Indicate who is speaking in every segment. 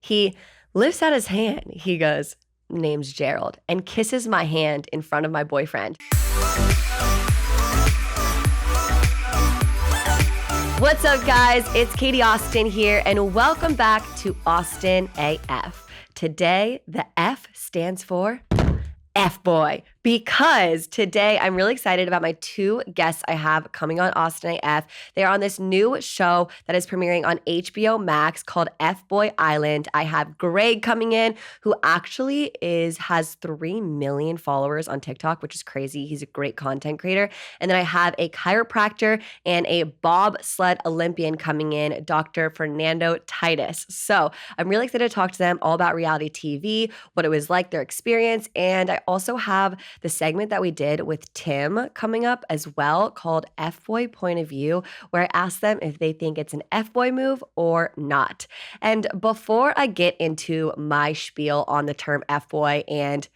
Speaker 1: He lifts out his hand. He goes, name's Gerald, and kisses my hand in front of my boyfriend. What's up, guys? It's Katie Austin here, and welcome back to Austin AF. Today, the F stands for FBoy, because today I'm really excited about my two guests I have coming on Austin AF. They're on this new show that is premiering on HBO Max called FBoy Island. I have Greg coming in, who actually has 3 million followers on TikTok, which is crazy. He's a great content creator. And then I have a chiropractor and a bobsled Olympian coming in, Dr. Nando Metelus. So I'm really excited to talk to them all about reality TV, what it was like, their experience, and I also have the segment that we did with Tim coming up as well called F-Boy Point of View, where I asked them if they think it's an F-Boy move or not. And before I get into my spiel on the term F-Boy and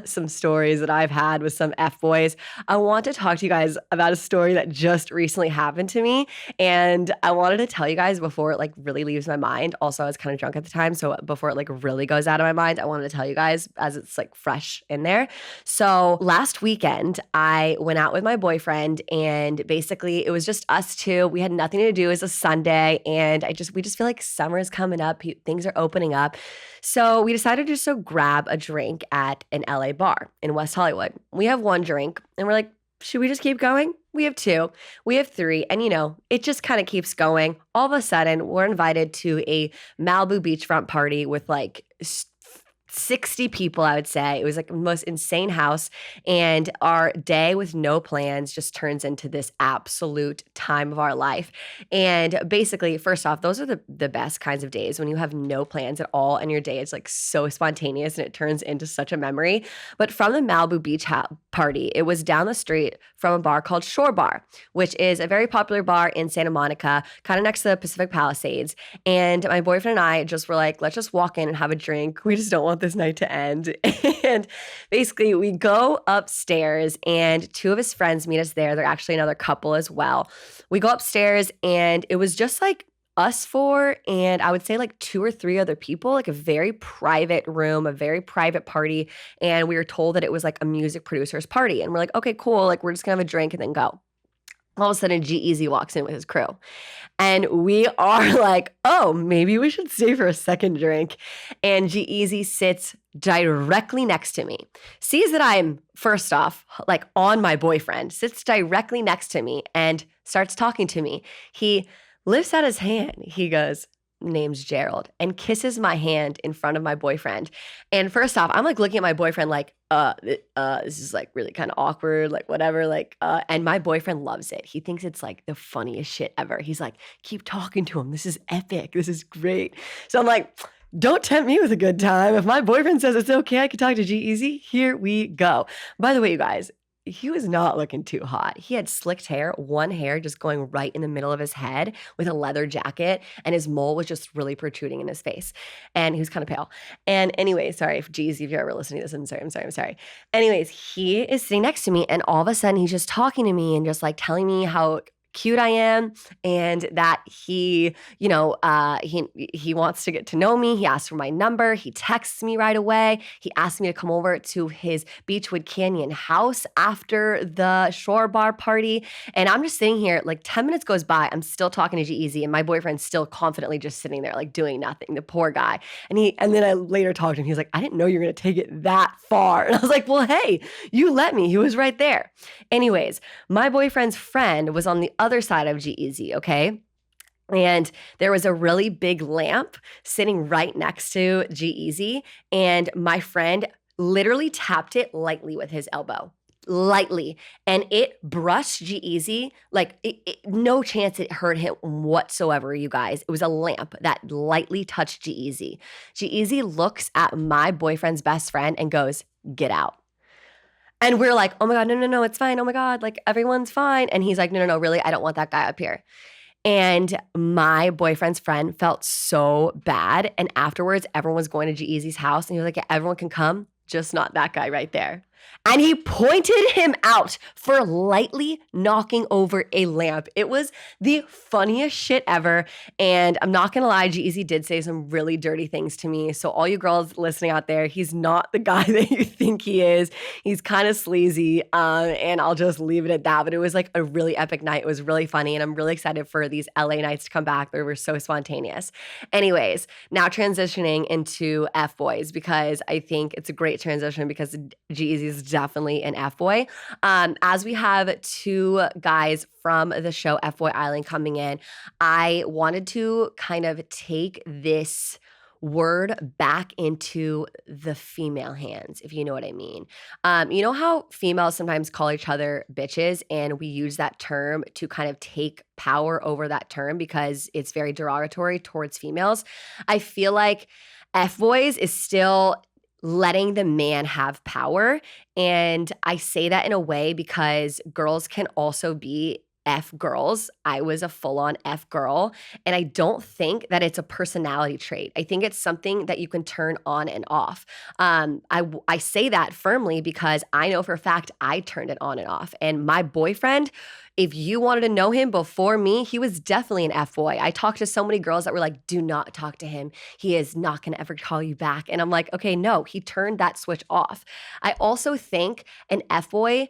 Speaker 1: some stories that I've had with some F-boys, I want to talk to you guys about a story that just recently happened to me. And I wanted to tell you guys before it really leaves my mind. Also, I was kind of drunk at the time, so before it really goes out of my mind, I wanted to tell you guys as it's fresh in there. So last weekend, I went out with my boyfriend, and basically it was just us two. We had nothing to do. It was a Sunday, and we just feel like summer is coming up. Things are opening up. So we decided to just go grab a drink at an LA bar in West Hollywood. We have one drink, and we're like, should we just keep going? We have two. We have three. And it just kind of keeps going. All of a sudden, we're invited to a Malibu beachfront party with 60 people, I would say. It was the most insane house. And our day with no plans just turns into this absolute time of our life. And basically, first off, those are the best kinds of days when you have no plans at all and your day is so spontaneous and it turns into such a memory. But from the Malibu beach party, it was down the street from a bar called Shore Bar, which is a very popular bar in Santa Monica, kind of next to the Pacific Palisades. And my boyfriend and I just were like, let's just walk in and have a drink. We just don't want this night to end. And basically we go upstairs and two of his friends meet us there. They're actually another couple as well. We go upstairs and it was just us four and I would say 2 or 3 other people, a very private room, a very private party. And we were told that it was a music producer's party. And we're like, okay, cool. We're just gonna have a drink and then go. All of a sudden, G-Eazy walks in with his crew. And we are oh, maybe we should stay for a second drink. And G-Eazy sits directly next to me, sees that I'm, first off, on my boyfriend, sits directly next to me and starts talking to me. He lifts out his hand. He goes, name's Gerald, and kisses my hand in front of my boyfriend. And first off, I'm looking at my boyfriend this is really kind of awkward, whatever, and my boyfriend loves it. He thinks it's the funniest shit ever. He's keep talking to him. This is epic. This is great. So I'm don't tempt me with a good time. If my boyfriend says it's okay, I can talk to G-Eazy, here we go. By the way, you guys, he was not looking too hot. He had slicked hair, one hair just going right in the middle of his head with a leather jacket, and his mole was just really protruding in his face. And he was kind of pale. And anyway, sorry, Geez, if you're ever listening to this, I'm sorry. Anyways, he is sitting next to me, and all of a sudden he's just talking to me and just telling me how cute I am and that he wants to get to know me. He asked for my number. He texts me right away. He asked me to come over to his Beechwood Canyon house after the Shore Bar party. And I'm just sitting here, 10 minutes goes by. I'm still talking to G-Eazy and my boyfriend's still confidently just sitting there, doing nothing. The poor guy. And then I later talked to him. He was like, I didn't know you were going to take it that far. And I was like, well, hey, you let me. He was right there. Anyways, my boyfriend's friend was on the other side of G-Eazy, okay? And there was a really big lamp sitting right next to G-Eazy, and my friend literally tapped it lightly with his elbow. Lightly. And it brushed G-Eazy, no chance it hurt him whatsoever, you guys. It was a lamp that lightly touched G-Eazy. G-Eazy looks at my boyfriend's best friend and goes, get out. And we're like, oh my God, no, it's fine. Oh my God, everyone's fine. And he's like, no, really, I don't want that guy up here. And my boyfriend's friend felt so bad. And afterwards, everyone was going to G-Eazy's house. And he was like, yeah, everyone can come, just not that guy right there. And he pointed him out for lightly knocking over a lamp. It was the funniest shit ever. And I'm not gonna lie, G-Eazy did say some really dirty things to me. So all you girls listening out there, he's not the guy that you think he is. He's kind of sleazy. And I'll just leave it at that. But it was like a really epic night. It was really funny. And I'm really excited for these LA nights to come back. They were so spontaneous. Anyways, now transitioning into F-Boys, because I think it's a great transition because G-Eazy is definitely an F-Boy. As we have two guys from the show FBoy Island coming in, I wanted to kind of take this word back into the female hands, if you know what I mean. You know how females sometimes call each other bitches, and we use that term to kind of take power over that term because it's very derogatory towards females. I feel like F-Boys is still letting the man have power. And I say that in a way because girls can also be F girls. I was a full-on F girl, and I don't think that it's a personality trait. I think it's something that you can turn on and off. I say that firmly because I know for a fact I turned it on and off. And my boyfriend, if you wanted to know him before me, he was definitely an F-boy. I talked to so many girls that were like, do not talk to him. He is not going to ever call you back. And I'm like, okay, no, he turned that switch off. I also think an F-boy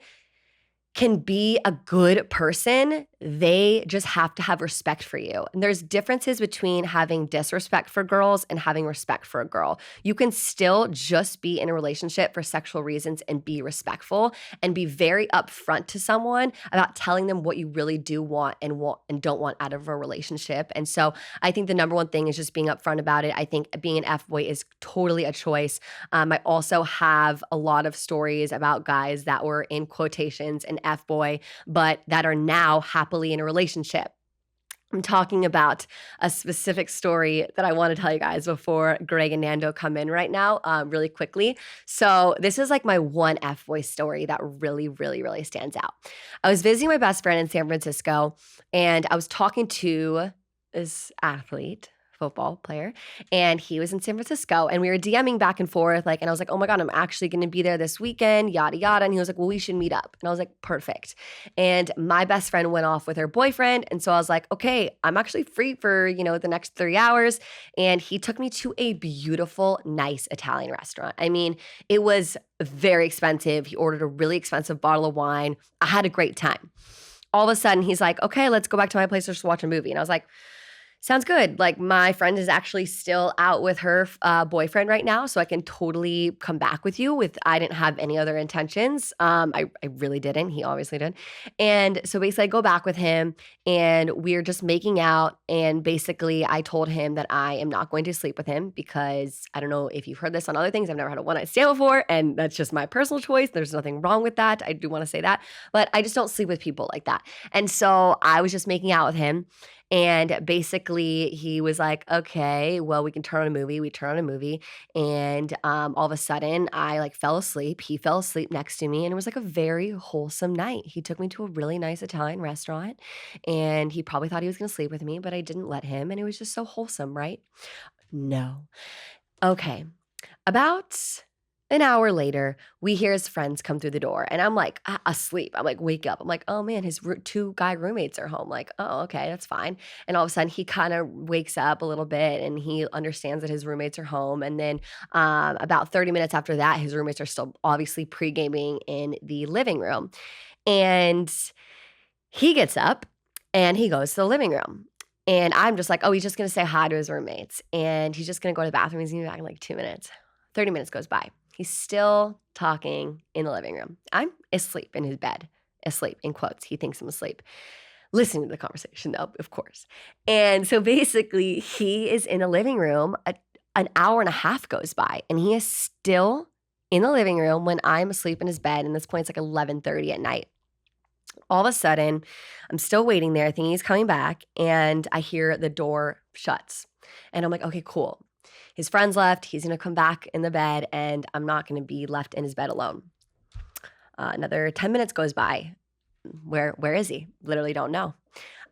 Speaker 1: can be a good person. They just have to have respect for you. And there's differences between having disrespect for girls and having respect for a girl. You can still just be in a relationship for sexual reasons and be respectful and be very upfront to someone about telling them what you really do want and don't want out of a relationship. And so I think the number one thing is just being upfront about it. I think being an F-boy is totally a choice. I also have a lot of stories about guys that were in quotations an F-boy, but that are now happily in a relationship. I'm talking about a specific story that I want to tell you guys before Greg and Nando come in right now, really quickly. So this is like my one F-boy story that really, really, really stands out. I was visiting my best friend in San Francisco, and I was talking to this athlete, football player, and he was in San Francisco, and we were DMing back and forth, and I was like, oh my God, I'm actually going to be there this weekend, yada, yada. And he was like, well, we should meet up. And I was like, perfect. And my best friend went off with her boyfriend. And so I was like, okay, I'm actually free for, the next 3 hours. And he took me to a beautiful, nice Italian restaurant. I mean, it was very expensive. He ordered a really expensive bottle of wine. I had a great time. All of a sudden, he's like, okay, let's go back to my place to just watch a movie. And I was like, sounds good. My friend is actually still out with her boyfriend right now, so I can totally come back with you I didn't have any other intentions. I really didn't. He obviously did. And so basically I go back with him, and we're just making out. And basically I told him that I am not going to sleep with him because I don't know if you've heard this on other things. I've never had a one-night stand before, and that's just my personal choice. There's nothing wrong with that. I do want to say that. But I just don't sleep with people like that. And so I was just making out with him. And basically he was like, okay, well, we can turn on a movie. We turn on a movie. And all of a sudden I fell asleep. He fell asleep next to me, and it was like a very wholesome night. He took me to a really nice Italian restaurant, and he probably thought he was going to sleep with me, but I didn't let him. And it was just so wholesome, right? No. Okay. About an hour later, we hear his friends come through the door, and I'm asleep. I'm wake up. I'm like, oh man, his two guy roommates are home. Oh, okay, that's fine. And all of a sudden, he kind of wakes up a little bit, and he understands that his roommates are home. And then about 30 minutes after that, his roommates are still obviously pre-gaming in the living room. And he gets up, and he goes to the living room. And I'm just like, oh, he's just going to say hi to his roommates. And he's just going to go to the bathroom. He's going to be back in 2 minutes. 30 minutes goes by. He's still talking in the living room. I'm asleep in his bed. Asleep, in quotes. He thinks I'm asleep. Listening to the conversation, though, of course. And so basically, he is in the living room. An hour and a half goes by, and he is still in the living room when I'm asleep in his bed. And this point, it's 11:30 at night. All of a sudden, I'm still waiting there, thinking he's coming back, and I hear the door shuts. And I'm like, okay, cool. His friends left. He's going to come back in the bed, and I'm not going to be left in his bed alone. Another 10 minutes goes by. Where is he? Literally don't know.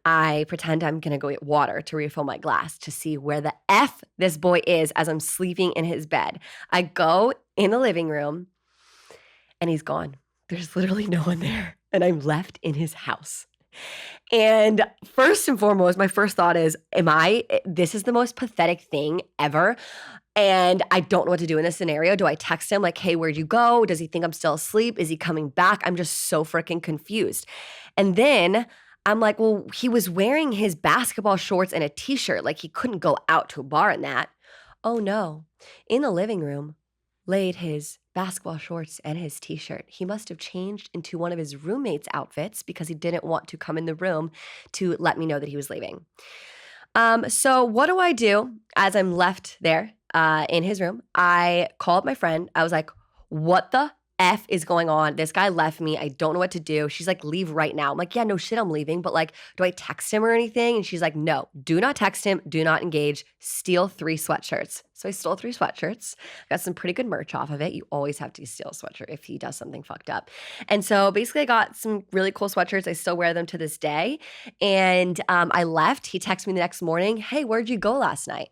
Speaker 1: I pretend I'm going to go get water to refill my glass to see where the F this boy is as I'm sleeping in his bed. I go in the living room, and he's gone. There's literally no one there. And I'm left in his house. And first and foremost, my first thought is, this is the most pathetic thing ever. And I don't know what to do in this scenario. Do I text him like, hey, where'd you go? Does he think I'm still asleep? Is he coming back? I'm just so freaking confused. And then I'm like, well, he was wearing his basketball shorts and a t-shirt. Like he couldn't go out to a bar in that. Oh no. In the living room laid his basketball shorts and his t-shirt. He must have changed into one of his roommate's outfits because he didn't want to come in the room to let me know that he was leaving. So what do I do as I'm left there in his room? I called my friend. I was like, what the F is going on? This guy left me. I don't know what to do. She's like, leave right now. I'm like, yeah, no shit, I'm leaving. But like, do I text him or anything? And she's like, no, do not text him. Do not engage. Steal 3 sweatshirts. So I stole 3 sweatshirts. Got some pretty good merch off of it. You always have to steal a sweatshirt if he does something fucked up. And so basically I got some really cool sweatshirts. I still wear them to this day. And I left. He texted me the next morning. Hey, where'd you go last night?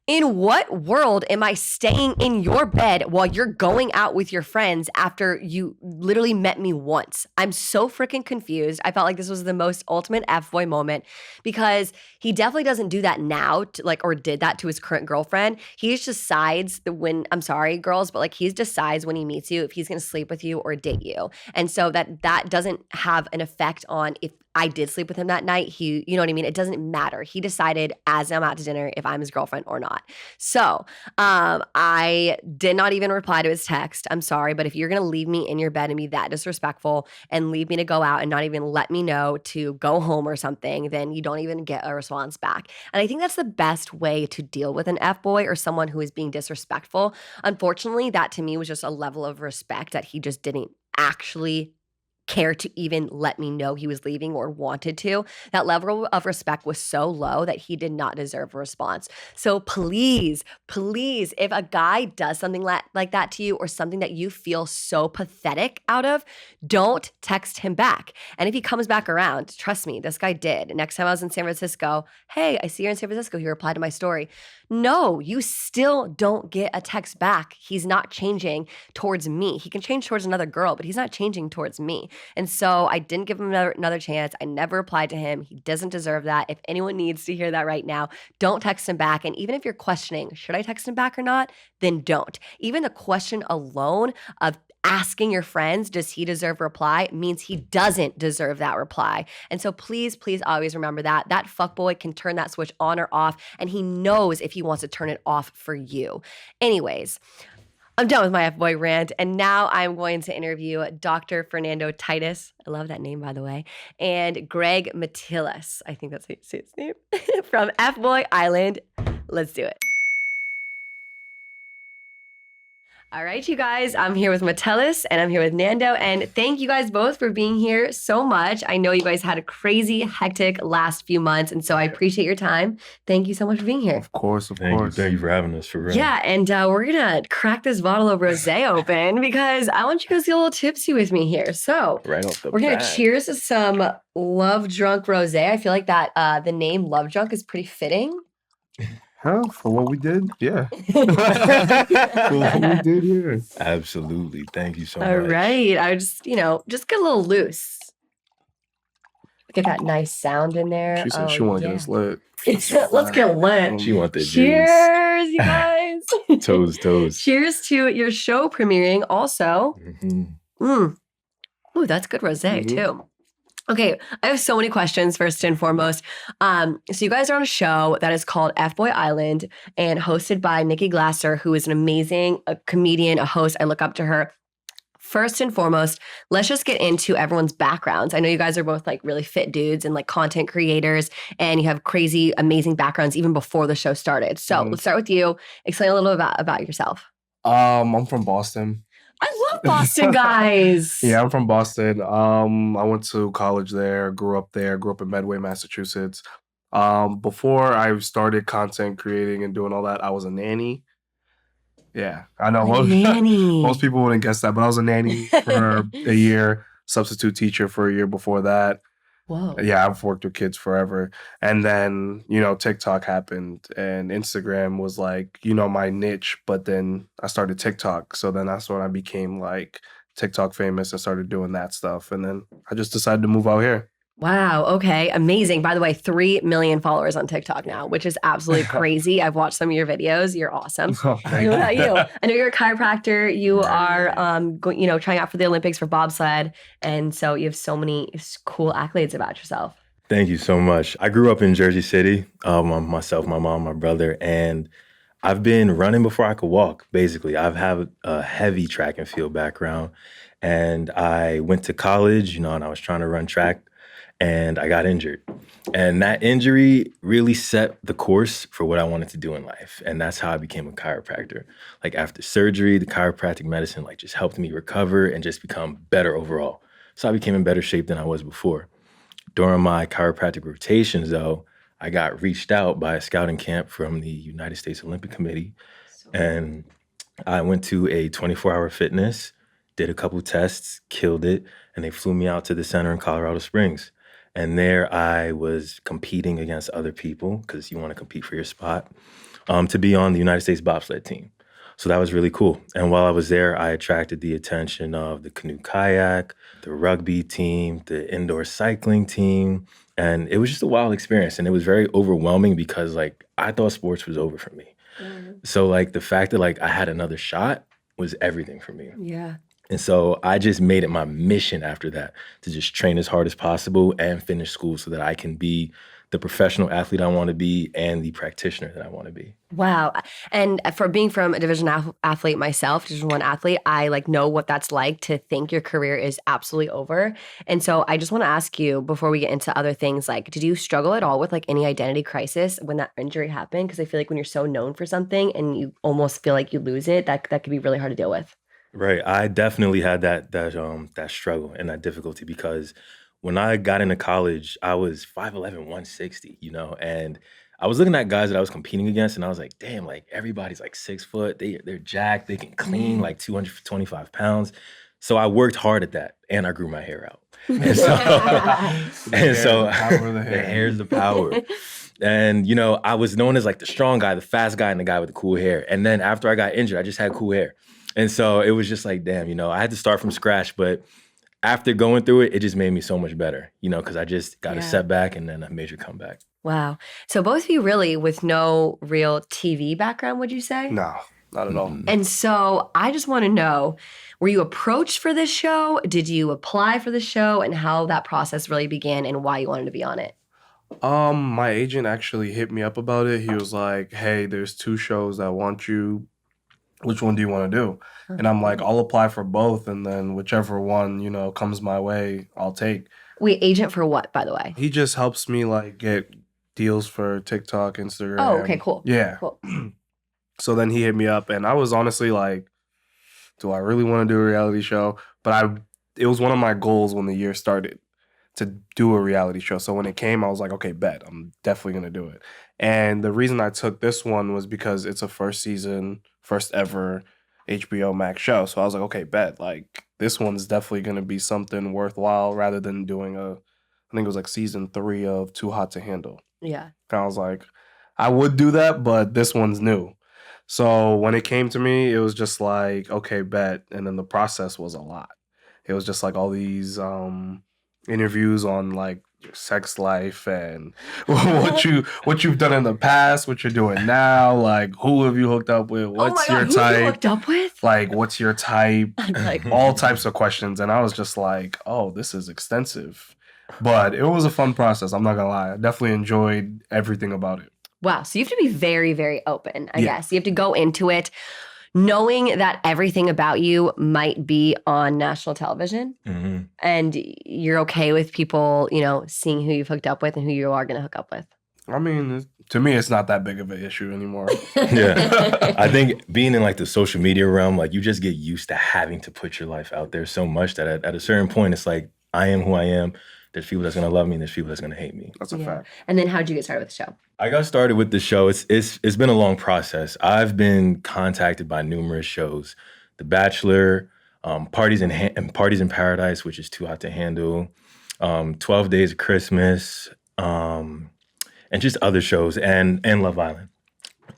Speaker 1: In what world am I staying in your bed while you're going out with your friends after you literally met me once? I'm so freaking confused. I felt like this was the most ultimate F-boy moment because he definitely doesn't do that now or did that to his current girlfriend. He just decides I'm sorry, girls, but like he decides when he meets you if he's going to sleep with you or date you. And so that doesn't have an effect on if I did sleep with him that night. You know what I mean? It doesn't matter. He decided as I'm out to dinner if I'm his girlfriend or not. So I did not even reply to his text. I'm sorry, but if you're going to leave me in your bed and be that disrespectful and leave me to go out and not even let me know to go home or something, then you don't even get a response back. And I think that's the best way to deal with an F-boy or someone who is being disrespectful. Unfortunately, that to me was just a level of respect that he just didn't actually care to even let me know he was leaving or wanted to. That level of respect was so low that he did not deserve a response. So please, if a guy does something like that to you or something that you feel so pathetic out of, don't text him back. And if he comes back around, trust me, this guy did. Next time I was in San Francisco, hey, I see you're in San Francisco. He replied to my story. No, you still don't get a text back. He's not changing towards me. He can change towards another girl, but he's not changing towards me. And so I didn't give him another chance. I never replied to him. He doesn't deserve that. If anyone needs to hear that right now, don't text him back. And even if you're questioning, should I text him back or not? Then don't. Even the question alone of asking your friends, does he deserve a reply, means he doesn't deserve that reply. And so please always remember that. That fuckboy can turn that switch on or off, and he knows if he wants to turn it off for you. Anyways, I'm done with my F-boy rant, and now I'm going to interview Dr. Fernando Titus. I love that name, by the way. And Greg Metelus. I think that's how you say his name. From FBoy Island. Let's do it. All right, you guys, I'm here with Metelus and I'm here with Nando. And thank you guys both for being here so much. I know you guys had a crazy, hectic last few months. And so I appreciate your time. Thank you so much for being here.
Speaker 2: Of course.
Speaker 3: Thank you for having us, for real.
Speaker 1: Yeah, and we're going to crack this bottle of rosé open because I want you guys to get a little tipsy with me here. So
Speaker 3: Right off the
Speaker 1: we're going to
Speaker 3: bat.
Speaker 1: cheers to some Love Drunk Rosé. I feel like that the name Love Drunk is pretty fitting.
Speaker 2: Huh? For what we did? Yeah. For what we did here.
Speaker 3: Absolutely. Thank you so
Speaker 1: All
Speaker 3: much.
Speaker 1: right. I just get a little loose. Get that nice sound in there.
Speaker 2: She said she want to get us lit.
Speaker 1: Let's get lit.
Speaker 3: She want the
Speaker 1: Cheers, you guys.
Speaker 3: juice. Toes.
Speaker 1: Cheers to your show premiering also.
Speaker 3: Mm-hmm.
Speaker 1: Ooh, that's good rosé too. Okay, I have so many questions first and foremost. So you guys are on a show that is called FBoy Island and hosted by Nikki Glasser, who is an amazing comedian, a host. I look up to her. First and foremost, let's just get into everyone's backgrounds. I know you guys are both like really fit dudes and like content creators, and you have crazy, amazing backgrounds even before the show started. So let's start with you. Explain a little about yourself.
Speaker 2: I'm from Boston.
Speaker 1: I love Boston, guys.
Speaker 2: Yeah, I'm from Boston. I went to college there, grew up in Medway, Massachusetts. Before I started content creating and doing all that, I was a nanny. Yeah, I know
Speaker 1: Nanny.
Speaker 2: most people wouldn't guess that, but I was a nanny for a year, substitute teacher for a year before that.
Speaker 1: Whoa.
Speaker 2: Yeah, I've worked with kids forever. And then, TikTok happened and Instagram was like, my niche, but then I started TikTok. So then that's when I became like TikTok famous and started doing that stuff. And then I just decided to move out here.
Speaker 1: Wow. Okay. Amazing. By the way, 3 million followers on TikTok now, which is absolutely crazy. I've watched some of your videos. You're awesome.
Speaker 2: Oh, thank
Speaker 1: What about
Speaker 2: you.
Speaker 1: you? I know you're a chiropractor. You
Speaker 3: Right.
Speaker 1: are, trying out for the Olympics for bobsled. And so you have so many cool accolades about yourself.
Speaker 3: Thank you so much. I grew up in Jersey City, myself, my mom, my brother, and I've been running before I could walk, basically. I've had a heavy track and field background, and I went to college, and I was trying to run track, and I got injured. And that injury really set the course for what I wanted to do in life. And that's how I became a chiropractor. Like after surgery, the chiropractic medicine just helped me recover and just become better overall. So I became in better shape than I was before. During my chiropractic rotations, though, I got reached out by a scouting camp from the United States Olympic Committee. And I went to a 24-hour fitness, did a couple tests, killed it, and they flew me out to the center in Colorado Springs. And there I was competing against other people, because you want to compete for your spot, to be on the United States bobsled team. So that was really cool. And while I was there, I attracted the attention of the canoe kayak, the rugby team, the indoor cycling team. And it was just a wild experience. And it was very overwhelming because I thought sports was over for me. So the fact that I had another shot was everything for me.
Speaker 1: Yeah.
Speaker 3: And so I just made it my mission after that to just train as hard as possible and finish school so that I can be the professional athlete I want to be and the practitioner that I want to be.
Speaker 1: Wow. And for being from a Division athlete myself, Division I athlete, I know what that's like to think your career is absolutely over. And so I just want to ask you before we get into other things, did you struggle at all with any identity crisis when that injury happened? Because I feel like when you're so known for something and you almost feel like you lose it, that could be really hard to deal with.
Speaker 3: Right. I definitely had that struggle and that difficulty because when I got into college, I was 5'11", 160, and I was looking at guys that I was competing against and I was like, damn, everybody's 6 foot. They're jacked. They can clean 225 pounds. So I worked hard at that and I grew my hair out. And so,
Speaker 2: The
Speaker 3: the hair's the power. And, I was known as the strong guy, the fast guy, and the guy with the cool hair. And then after I got injured, I just had cool hair. And so it was just damn, I had to start from scratch. But after going through it, it just made me so much better, because I just got a setback and then a major comeback.
Speaker 1: Wow. So both of you really with no real TV background, would you say?
Speaker 2: No, not at all.
Speaker 1: And so I just want to know, were you approached for this show? Did you apply for the show? And how that process really began and why you wanted to be on it?
Speaker 2: My agent actually hit me up about it. He was like, hey, there's 2 shows that want you. Which one do you want to do? And I'm like, I'll apply for both. And then whichever one, comes my way, I'll take.
Speaker 1: Wait, agent for what, by the way?
Speaker 2: He just helps me get deals for TikTok, Instagram.
Speaker 1: Oh, okay, cool.
Speaker 2: Yeah.
Speaker 1: Cool.
Speaker 2: So then he hit me up and I was honestly like, do I really want to do a reality show? But it was one of my goals when the year started to do a reality show. So when it came, I was like, okay, bet. I'm definitely going to do it. And the reason I took this one was because it's a first season, first ever HBO Max show. So I was like, okay, bet. This one's definitely going to be something worthwhile rather than doing I think it was season 3 of Too Hot to Handle.
Speaker 1: Yeah.
Speaker 2: And I was like, I would do that, but this one's new. So when it came to me, it was just okay, bet. And then the process was a lot. It was just all these interviews on your sex life and what you've done in the past, what you're doing now, who have you hooked up with, what's your
Speaker 1: who
Speaker 2: type,
Speaker 1: have you hooked up with?
Speaker 2: What's your type, all types of questions. And I was just oh, this is extensive, but it was a fun process. I'm not gonna lie, I definitely enjoyed everything about it.
Speaker 1: Wow. So you have to be very, very open, I guess. You have to go into it knowing that everything about you might be on national television.
Speaker 3: Mm-hmm.
Speaker 1: And you're okay with people, seeing who you've hooked up with and who you are going to hook up with.
Speaker 2: I mean, to me, it's not that big of an issue anymore.
Speaker 3: Yeah. I think being in the social media realm, you just get used to having to put your life out there so much that at a certain point, it's I am who I am. There's people that's going to love me and there's people that's going to hate me.
Speaker 2: That's a fact.
Speaker 1: And then how'd you get started with the show?
Speaker 3: I got started with the show. It's been a long process. I've been contacted by numerous shows. The Bachelor, Parties in Paradise, which is Too Hot to Handle. 12 Days of Christmas, and just other shows, and Love Island.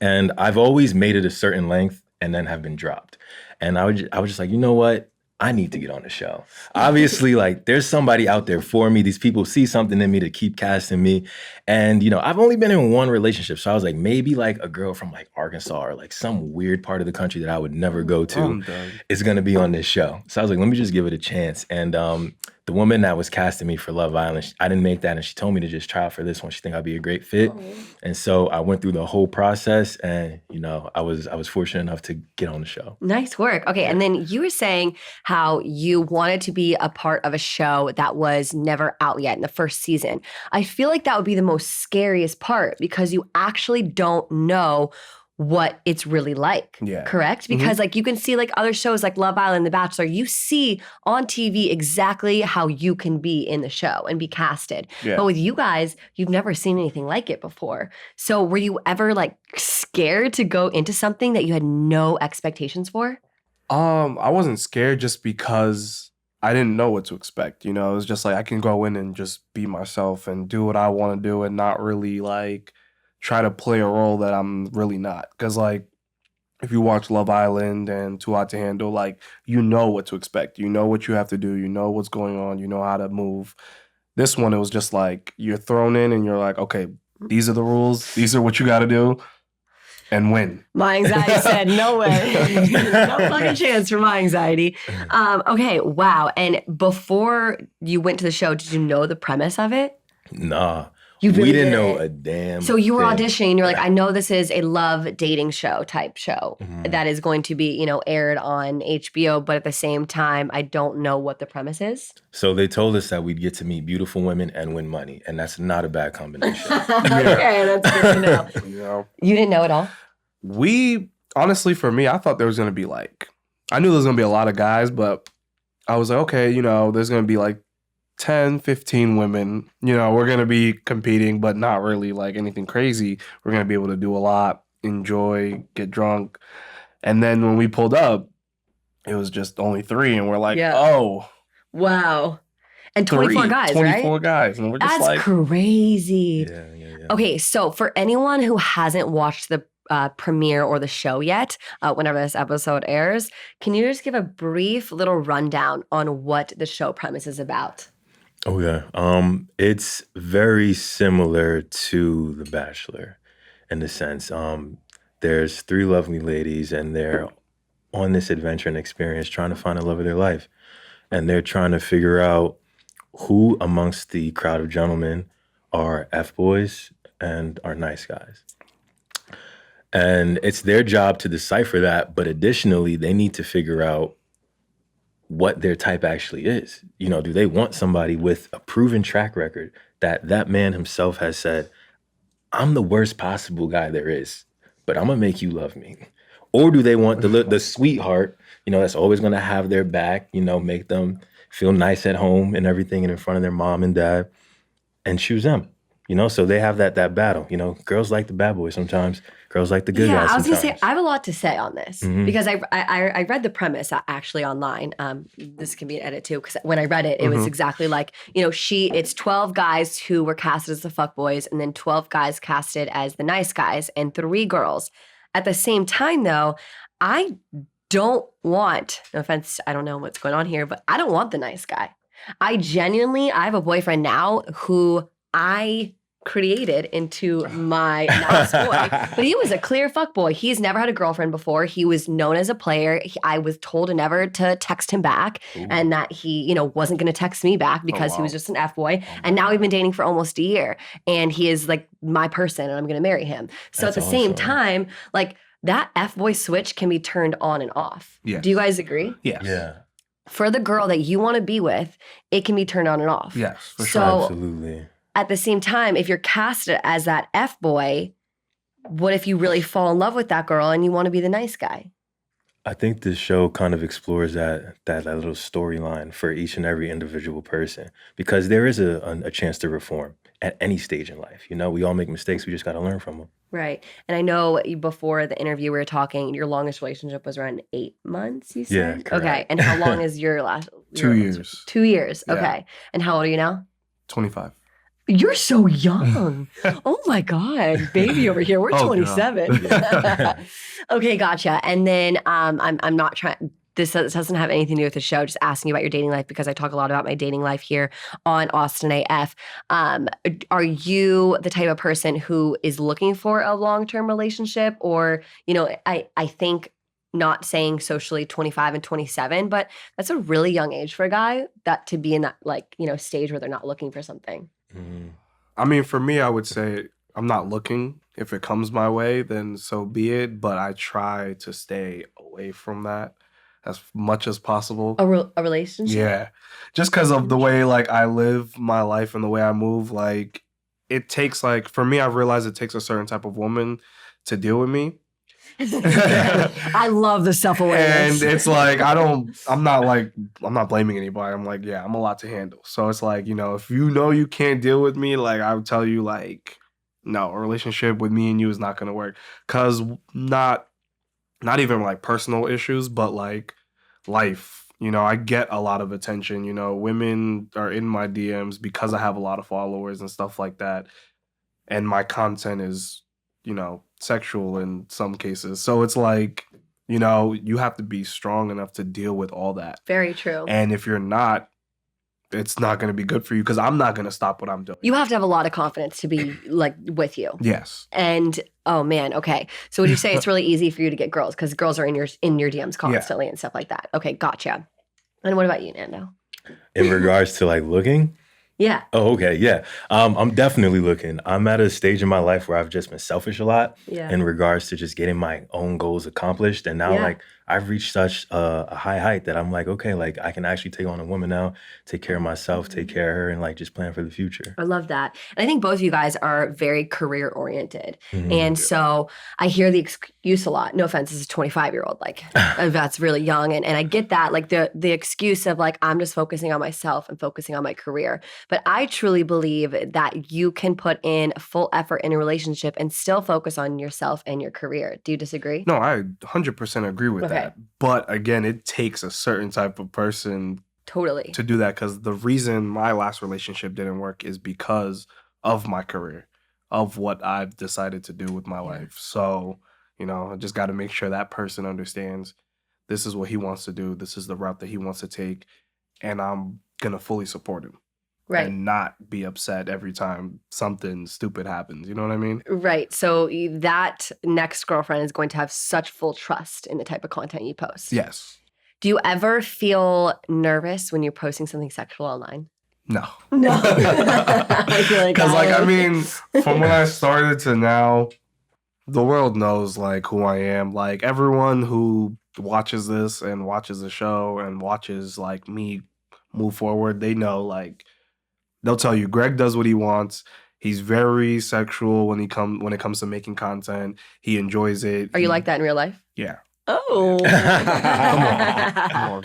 Speaker 3: And I've always made it a certain length and then have been dropped. And I was just like, you know what? I need to get on the show. Obviously, like, there's somebody out there for me. These people see something in me to keep casting me. And, I've only been in one relationship. So I was like, maybe like a girl from like Arkansas or like some weird part of the country that I would never go to is going to be on this show. So I was like, let me just give it a chance. And the woman that was casting me for Love Island, I didn't make that. And she told me to just try out for this one. She think I'd be a great fit. And so I went through the whole process, and, I was fortunate enough to get on the show.
Speaker 1: Nice work. Okay. And then you were saying how you wanted to be a part of a show that was never out yet in the first season. I feel like that would be the most scariest part because you actually don't know what it's really like, correct? Because like you can see like other shows like Love Island, The Bachelor, you see on TV exactly how you can be in the show and be casted. Yeah. But with you guys, you've never seen anything like it before. So were you ever like scared to go into something that you had no expectations for?
Speaker 2: I wasn't scared just because I didn't know what to expect. It was just like I can go in and just be myself and do what I want to do and not really like try to play a role that I'm really not. Because, like, if you watch Love Island and Too Hot to Handle, like, you know what to expect. You know what you have to do. You know what's going on. You know how to move. This one, it was just like you're thrown in and you're like, okay, these are the rules. These are what you got to do. And win.
Speaker 1: My anxiety said, no way. No fucking chance for my anxiety. Okay, wow. And before you went to the show, did you know the premise of it?
Speaker 3: Nah.
Speaker 1: Really
Speaker 3: we didn't know a damn
Speaker 1: So you were
Speaker 3: thing.
Speaker 1: auditioning, you're like, I know this is a love dating show type show that is going to be, aired on HBO, but at the same time, I don't know what the premise is.
Speaker 3: So they told us that we'd get to meet beautiful women and win money, and that's not a bad combination.
Speaker 1: Okay, that's good to know. You didn't know at all?
Speaker 2: Honestly, for me, I thought there was going to be like, I knew there was going to be a lot of guys, but I was like, okay, there's going to be like 10, 15 women, we're going to be competing, but not really like anything crazy. We're going to be able to do a lot, enjoy, get drunk. And then when we pulled up, it was just only 3. And we're like, oh.
Speaker 1: Wow. And 24 guys,
Speaker 2: 24
Speaker 1: right?
Speaker 2: 24 guys. And we're just
Speaker 1: That's crazy.
Speaker 3: Yeah.
Speaker 1: Okay, so for anyone who hasn't watched the premiere or the show yet, whenever this episode airs, can you just give a brief little rundown on what the show premise is about?
Speaker 3: Oh, yeah. It's very similar to The Bachelor in the sense. There's 3 lovely ladies, and they're on this adventure and experience trying to find the love of their life. And they're trying to figure out who amongst the crowd of gentlemen are F-boys and are nice guys. And it's their job to decipher that, but additionally, they need to figure out what their type actually is. Do they want somebody with a proven track record that man himself has said, I'm the worst possible guy there is, but I'm gonna make you love me? Or do they want the sweetheart, that's always gonna have their back, make them feel nice at home and everything and in front of their mom and dad, and choose them? So they have that battle. Girls like the bad boys sometimes. Girls like the good guys sometimes.
Speaker 1: I was going to say, I have a lot to say on this because I read the premise actually online. This can be an edit too, because when I read it, it was exactly like, it's 12 guys who were casted as the fuckboys and then 12 guys casted as the nice guys and 3 girls. At the same time, though, I don't want, no offense, I don't know what's going on here, but I don't want the nice guy. I have a boyfriend now who I created into my nice boy. But he was a clear fuckboy. He's never had a girlfriend before. He was known as a player. I was told never to text him back and that he, wasn't going to text me back because he was just an F-boy. And now we've been dating for almost a year. And he is like my person and I'm going to marry him. So at the same time, like that F-boy switch can be turned on and off. Yes. Do you guys agree?
Speaker 2: Yes.
Speaker 3: Yeah.
Speaker 1: For the girl that you want to be with, it can be turned on and off.
Speaker 2: Yes, for sure.
Speaker 3: Absolutely.
Speaker 1: At the same time, if you're casted as that F-boy, what if you really fall in love with that girl and you want to be the nice guy?
Speaker 3: I think this show kind of explores that little storyline for each and every individual person, because there is a chance to reform at any stage in life. We all make mistakes. We just got to learn from them.
Speaker 1: Right. And I know before the interview we were talking, your longest relationship was around 8 months, you said?
Speaker 3: Yeah, correct.
Speaker 1: Okay. And how long is your last?
Speaker 2: 2 years.
Speaker 1: 2 years.
Speaker 2: Yeah.
Speaker 1: Okay. And how old are you now?
Speaker 2: 25.
Speaker 1: You're so young. Oh my God, baby over here. We're
Speaker 2: Oh,
Speaker 1: 27.
Speaker 2: God.
Speaker 1: Okay, gotcha. And then I'm not trying. This doesn't have anything to do with the show. Just asking you about your dating life because I talk a lot about my dating life here on Austin AF. Are you the type of person who is looking for a long-term relationship, or I think not saying socially 25 and 27, but that's a really young age for a guy that to be in that stage where they're not looking for something.
Speaker 2: I mean, for me, I would say I'm not looking. If it comes my way, then so be it. But I try to stay away from that as much as possible.
Speaker 1: A relationship?
Speaker 2: Yeah. Just because of the way, like, I live my life and the way I move, like, it takes, like, for me, I've realized it takes a certain type of woman to deal with me.
Speaker 1: I love the self-awareness.
Speaker 2: And it's like, I'm not blaming anybody. I'm like, yeah, I'm a lot to handle. So it's like, if you can't deal with me, like, I would tell you, like, no, a relationship with me and you is not going to work. Because not even like personal issues, but like life. I get a lot of attention. Women are in my DMs because I have a lot of followers and stuff like that. And my content is, sexual in some cases. So it's like, you have to be strong enough to deal with all that.
Speaker 1: Very true.
Speaker 2: And if you're not, it's not going to be good for you because I'm not going to stop what I'm doing.
Speaker 1: You have to have a lot of confidence to be like with you.
Speaker 2: Yes.
Speaker 1: And oh man, okay. So would you say it's really easy for you to get girls because girls are in your DMs constantly and stuff like that? Okay, gotcha. And what about you, Nando?
Speaker 3: In regards to like looking?
Speaker 1: Yeah.
Speaker 3: Oh, okay. Yeah. I'm definitely looking. I'm at a stage in my life where I've just been selfish a lot in regards to just getting my own goals accomplished. And now like I've reached such a high height that I'm like, okay, like I can actually take on a woman now, take care of myself, take care of her, and like just plan for the future.
Speaker 1: I love that. And I think both of you guys are very career oriented. And so I hear the excuse a lot. No offense, this is a 25-year-old. Like that's really young. And I get that, like the excuse of like, I'm just focusing on myself and focusing on my career. But I truly believe that you can put in full effort in a relationship and still focus on yourself and your career. Do you disagree?
Speaker 2: No, I 100% agree with that. But again, it takes a certain type of person
Speaker 1: totally
Speaker 2: to do that, because the reason my last relationship didn't work is because of my career, of what I've decided to do with my life. So, I just got to make sure that person understands this is what he wants to do. This is the route that he wants to take. And I'm going to fully support him. Right. And not be upset every time something stupid happens. You know what I mean?
Speaker 1: Right. So that next girlfriend is going to have such full trust in the type of content you post.
Speaker 2: Yes.
Speaker 1: Do you ever feel nervous when you're posting something sexual online?
Speaker 2: No.
Speaker 1: No.
Speaker 2: Because, like, I mean, from when I started to now, the world knows, like, who I am. Like, everyone who watches this and watches the show and watches, like, me move forward, they know, like, they'll tell you Greg does what he wants. He's very sexual when it comes to making content. He enjoys it.
Speaker 1: Are you like that in real life?
Speaker 2: Yeah.
Speaker 1: Oh.
Speaker 2: Come on.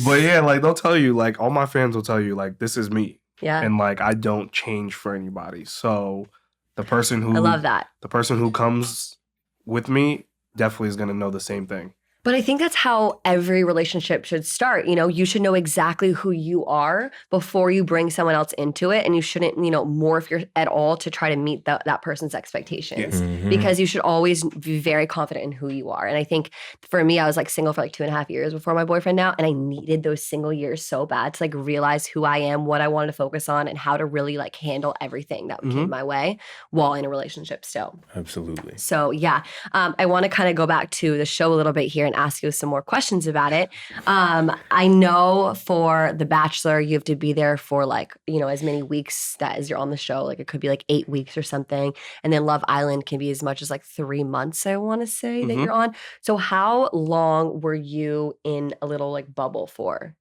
Speaker 2: But yeah, like they'll tell you, like all my fans will tell you, like this is me.
Speaker 1: Yeah.
Speaker 2: And like I don't change for anybody. So the person who
Speaker 1: I love that.
Speaker 2: The person who comes with me definitely is gonna know the same thing.
Speaker 1: But I think that's how every relationship should start. You should know exactly who you are before you bring someone else into it. And you shouldn't, morph at all to try to meet that person's expectations.
Speaker 2: Yes.
Speaker 1: Because you should always be very confident in who you are. And I think for me, I was like single for like 2.5 years before my boyfriend now. And I needed those single years so bad to like realize who I am, what I wanted to focus on, and how to really like handle everything that came my way while in a relationship still.
Speaker 3: Absolutely.
Speaker 1: So yeah, I want to kind of go back to the show a little bit here and ask you some more questions about it. I know for The Bachelor, you have to be there for like, as many weeks as you're on the show. Like it could be like 8 weeks or something. And then Love Island can be as much as like 3 months, I want to say, that you're on. So how long were you in a little like bubble for?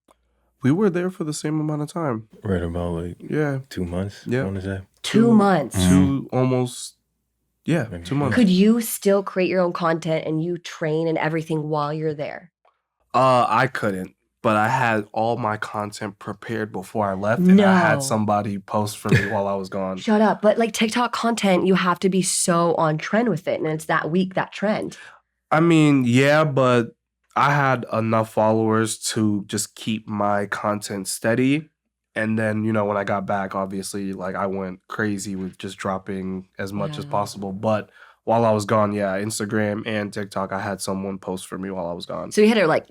Speaker 2: We were there for the same amount of time.
Speaker 3: Right about like 2 months, I want to say.
Speaker 1: 2 months.
Speaker 2: Almost. Yeah, 2 months.
Speaker 1: Could you still create your own content and you train and everything while you're there?
Speaker 2: I couldn't, but I had all my content prepared before I left, and I had somebody post for me while I was gone.
Speaker 1: Shut up. But like TikTok content, you have to be so on trend with it, and it's that week, that trend.
Speaker 2: I mean, yeah, but I had enough followers to just keep my content steady. And then, when I got back, obviously, like I went crazy with just dropping as much as
Speaker 1: Yeah.
Speaker 2: possible. But while I was gone, yeah, Instagram and TikTok, I had someone post for me while I was gone.
Speaker 1: So you had to like,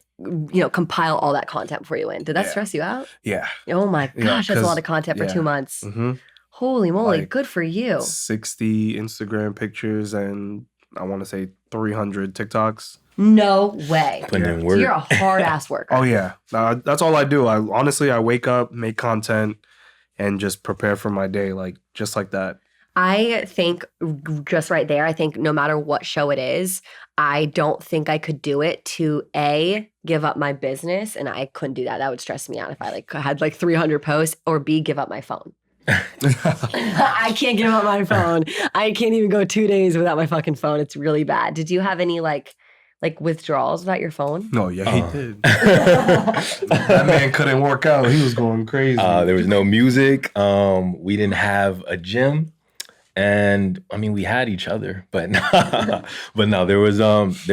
Speaker 1: compile all that content before you went. Did that
Speaker 2: Yeah.
Speaker 1: stress you out?
Speaker 2: Yeah.
Speaker 1: Oh my
Speaker 2: Yeah,
Speaker 1: gosh, that's a lot
Speaker 2: 'cause-
Speaker 1: of content for
Speaker 2: yeah.
Speaker 1: 2 months.
Speaker 2: Mm-hmm.
Speaker 1: Holy moly,
Speaker 2: Like,
Speaker 1: good for you.
Speaker 2: 60 Instagram pictures and I want to say 300 TikToks.
Speaker 1: No way.
Speaker 3: Putting in
Speaker 1: So
Speaker 3: work.
Speaker 1: you're a hard ass worker.
Speaker 2: Oh yeah, that's all I do. I wake up, make content, and just prepare for my day, like just like that.
Speaker 1: I think just right there, I think no matter what show it is, I don't think I could do it to A, give up my business, and I couldn't do that. That would stress me out if I had 300 posts, or B, give up my phone. I can't give up my phone. I can't even go 2 days without my fucking phone. It's really bad. Did you have any like withdrawals without your phone?
Speaker 2: No, yeah, he did. That man couldn't work out. He was going crazy.
Speaker 3: There was no music. We didn't have a gym. And I mean, we had each other, but no, there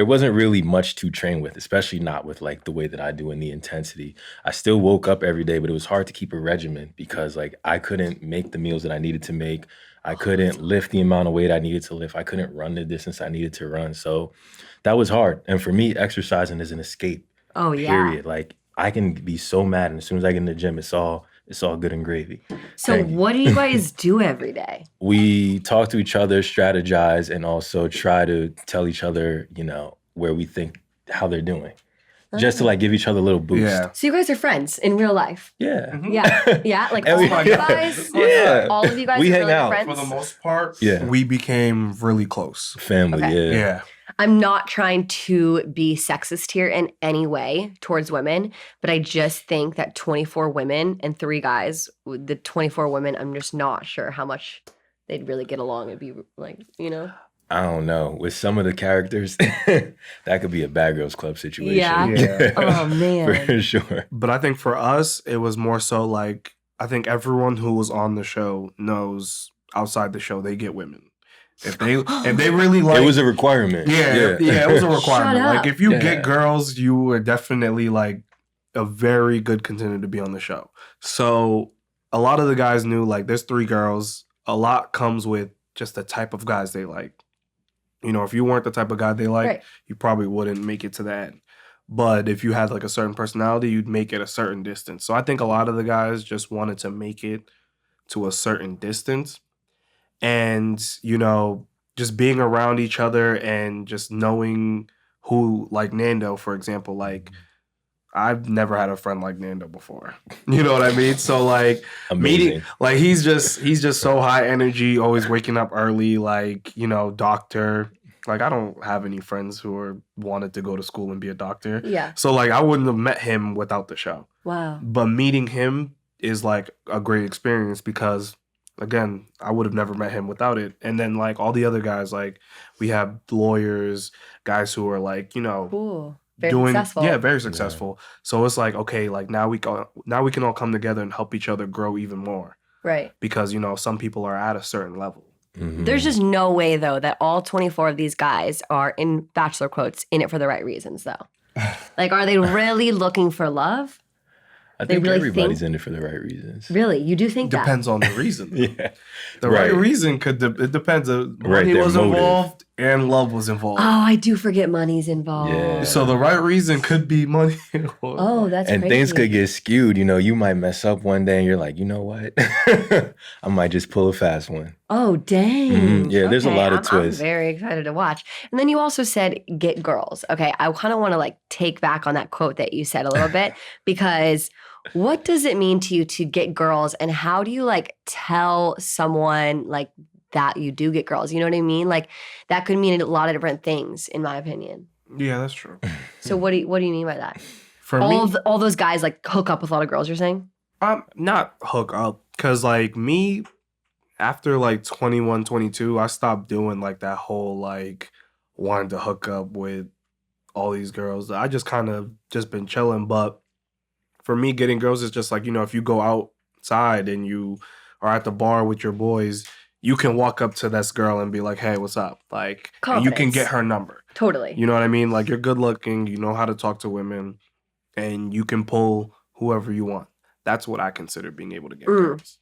Speaker 3: wasn't really much to train with, especially not with like the way that I do in the intensity. I still woke up every day, but it was hard to keep a regimen because like I couldn't make the meals that I needed to make. I couldn't lift the amount of weight I needed to lift. I couldn't run the distance I needed to run. So that was hard. And for me, exercising is an escape.
Speaker 1: Oh yeah.
Speaker 3: Period. Like I can be so mad, and as soon as I get in the gym, it's all good and gravy.
Speaker 1: So what do you guys do every day?
Speaker 3: We talk to each other, strategize, and also try to tell each other, where we think how they're doing. Just to like give each other a little boost.
Speaker 2: Yeah.
Speaker 1: So you guys are friends in real life?
Speaker 3: Yeah.
Speaker 2: Mhm.
Speaker 1: Yeah. Yeah. Like
Speaker 3: And
Speaker 1: all
Speaker 3: we-
Speaker 1: of you guys?
Speaker 3: Yeah.
Speaker 1: All of you guys
Speaker 3: We
Speaker 1: are
Speaker 3: hang
Speaker 1: really
Speaker 3: out.
Speaker 1: friends?
Speaker 2: For the most part,
Speaker 3: Yeah.
Speaker 2: we became really close.
Speaker 3: Family,
Speaker 1: Okay.
Speaker 3: yeah.
Speaker 1: I'm not trying to be sexist here in any way towards women, but I just think that 24 women and 3 guys, the 24 women, I'm just not sure how much they'd really get along. It'd be like,
Speaker 3: I don't know. With some of the characters, that could be a Bad Girls Club situation.
Speaker 1: Yeah?
Speaker 2: Yeah.
Speaker 1: Oh, man.
Speaker 3: For sure.
Speaker 2: But I think for us, it was more so like, I think everyone who was on the show knows outside the show, they get women. If they really like,
Speaker 3: It was a requirement.
Speaker 2: yeah, it was a requirement.
Speaker 1: Shut up.
Speaker 2: Like if you
Speaker 3: Yeah.
Speaker 2: get girls, you were definitely like a very good contender to be on the show. So a lot of the guys knew like there's 3 girls. A lot comes with just the type of guys they like. If you weren't the type of guy they like,
Speaker 1: Right.
Speaker 2: you probably wouldn't make it to the end. But if you had like a certain personality, you'd make it a certain distance. So I think a lot of the guys just wanted to make it to a certain distance. And, just being around each other and just knowing who, like Nando, for example, like I've never had a friend like Nando before. You know what I mean? So like
Speaker 3: Amazing.
Speaker 2: meeting, like he's just so high energy, always waking up early, like, doctor. Like I don't have any friends who wanted to go to school and be a doctor.
Speaker 1: Yeah.
Speaker 2: So like I wouldn't have met him without the show.
Speaker 1: Wow.
Speaker 2: But meeting him is like a great experience because again, I would have never met him without it. And then like all the other guys, like we have lawyers, guys who are like,
Speaker 1: Cool. Very
Speaker 2: doing
Speaker 1: successful.
Speaker 2: yeah, very successful. So it's like, okay, like now we can all come together and help each other grow even more.
Speaker 1: Right.
Speaker 2: Because, some people are at a certain level.
Speaker 3: Mhm.
Speaker 1: There's just no way, though, that all 24 of these guys are, in bachelor quotes, in it for the right reasons, though. Like, are they really looking for love?
Speaker 3: I
Speaker 1: They
Speaker 3: think
Speaker 1: really
Speaker 3: everybody's
Speaker 1: think-
Speaker 3: in it for the right reasons.
Speaker 1: Really? You do think that?
Speaker 2: Depends on the reason.
Speaker 3: Yeah.
Speaker 2: The right
Speaker 3: Right.
Speaker 2: reason it depends. Money
Speaker 3: their
Speaker 2: was
Speaker 3: motive.
Speaker 2: involved and love was involved.
Speaker 1: Oh, I do forget money's involved.
Speaker 3: Yeah.
Speaker 2: So the right reason could be money.
Speaker 1: Oh, that's
Speaker 3: And
Speaker 1: crazy.
Speaker 3: things could get skewed. You might mess up one day and you're like, you know what? I might just pull a fast one.
Speaker 1: Oh, dang.
Speaker 3: Mhm. Yeah, there's a lot of
Speaker 1: I'm
Speaker 3: twists.
Speaker 1: very excited to watch. And then you also said get girls. Okay, I kind of want to take back on that quote that you said a little bit because what does it mean to you to get girls and how do you tell someone that you do get girls? You know what I mean? That could mean a lot of different things in my opinion.
Speaker 2: Yeah, that's true.
Speaker 1: So what do you mean by that?
Speaker 2: For
Speaker 1: all
Speaker 2: me,
Speaker 1: all those guys hook up with a lot of girls, you're saying?
Speaker 2: not hook up because me after 21, 22, I stopped doing that whole wanting to hook up with all these girls. I just kind of just been chilling. But for me, getting girls is just if you go outside and you are at the bar with your boys, you can walk up to this girl and be like, hey, what's up? And you can
Speaker 1: Confidence.
Speaker 2: get her number.
Speaker 1: Totally.
Speaker 2: You know what I mean? You're good looking, you know how to talk to women, and you can pull whoever you want. That's what I consider being able to get
Speaker 1: Mm.
Speaker 2: girls.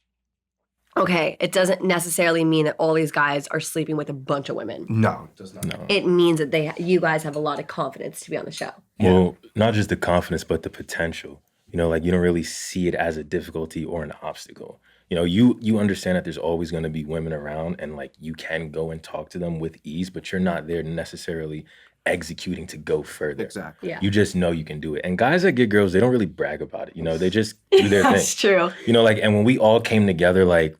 Speaker 1: Okay, it doesn't necessarily mean that all these guys are sleeping with a bunch of women.
Speaker 2: No, it does not.
Speaker 3: No.
Speaker 1: It means that you guys have a lot of confidence to be on the show.
Speaker 3: Well, not just the confidence, but the potential. You know, like you don't really see it as a difficulty or an obstacle. You know, you understand that there's always going to be women around, and like you can go and talk to them with ease, but you're not there necessarily executing to go further.
Speaker 2: Exactly.
Speaker 1: Yeah.
Speaker 3: You just know you can do it. And guys that get girls, they don't really brag about it. You know, they just do their
Speaker 1: That's
Speaker 3: thing.
Speaker 1: true.
Speaker 3: You know, like, and when we all came together, like,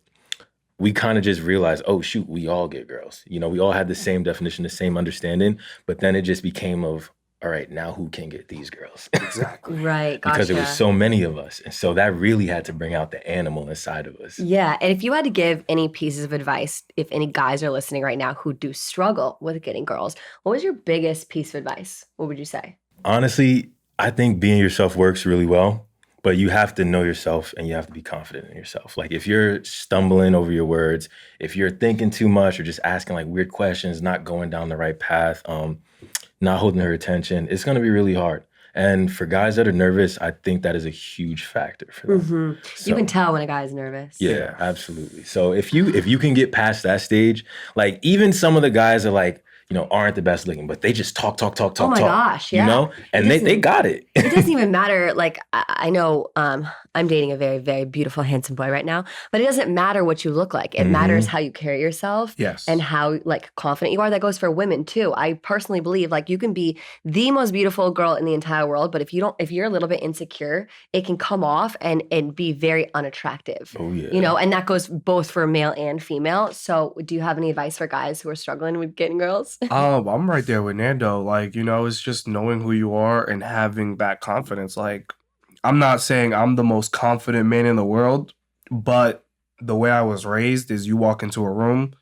Speaker 3: we kind of just realized, oh, shoot, we all get girls. You know, we all had the same definition, the same understanding, but then it just became of, all right, now who can get these girls?
Speaker 2: Exactly.
Speaker 1: Right, gotcha.
Speaker 3: Because there was so many of us. And so that really had to bring out the animal inside of us.
Speaker 1: Yeah, and if you had to give any pieces of advice, if any guys are listening right now who do struggle with getting girls, what was your biggest piece of advice? What would you say?
Speaker 3: Honestly, I think being yourself works really well, but you have to know yourself and you have to be confident in yourself. Like if you're stumbling over your words, if you're thinking too much or just asking like weird questions, not going down the right path, not holding her attention, it's going to be really hard. And for guys that are nervous, I think that is a huge factor for them.
Speaker 1: Mm-hmm.
Speaker 3: So,
Speaker 1: You can tell when a guy's nervous.
Speaker 3: yeah, absolutely. So if you can get past that stage, like even some of the guys are like, you know, aren't the best looking, but they just talk.
Speaker 1: Oh my gosh, yeah.
Speaker 3: You know, and they got it.
Speaker 1: It doesn't even matter. Like I know I'm dating a very, very beautiful, handsome boy right now, but it doesn't matter what you look like. It matters how you carry yourself.
Speaker 2: Yes.
Speaker 1: And how like confident you are. That goes for women too. I personally believe like you can be the most beautiful girl in the entire world, but if you're a little bit insecure, it can come off and be very unattractive.
Speaker 3: Oh yeah.
Speaker 1: You know, and that goes both for male and female. So do you have any advice for guys who are struggling with getting girls?
Speaker 2: I'm right there with Nando. Like, you know, it's just knowing who you are and having that confidence. Like, I'm not saying I'm the most confident man in the world, but the way I was raised is you walk into a room,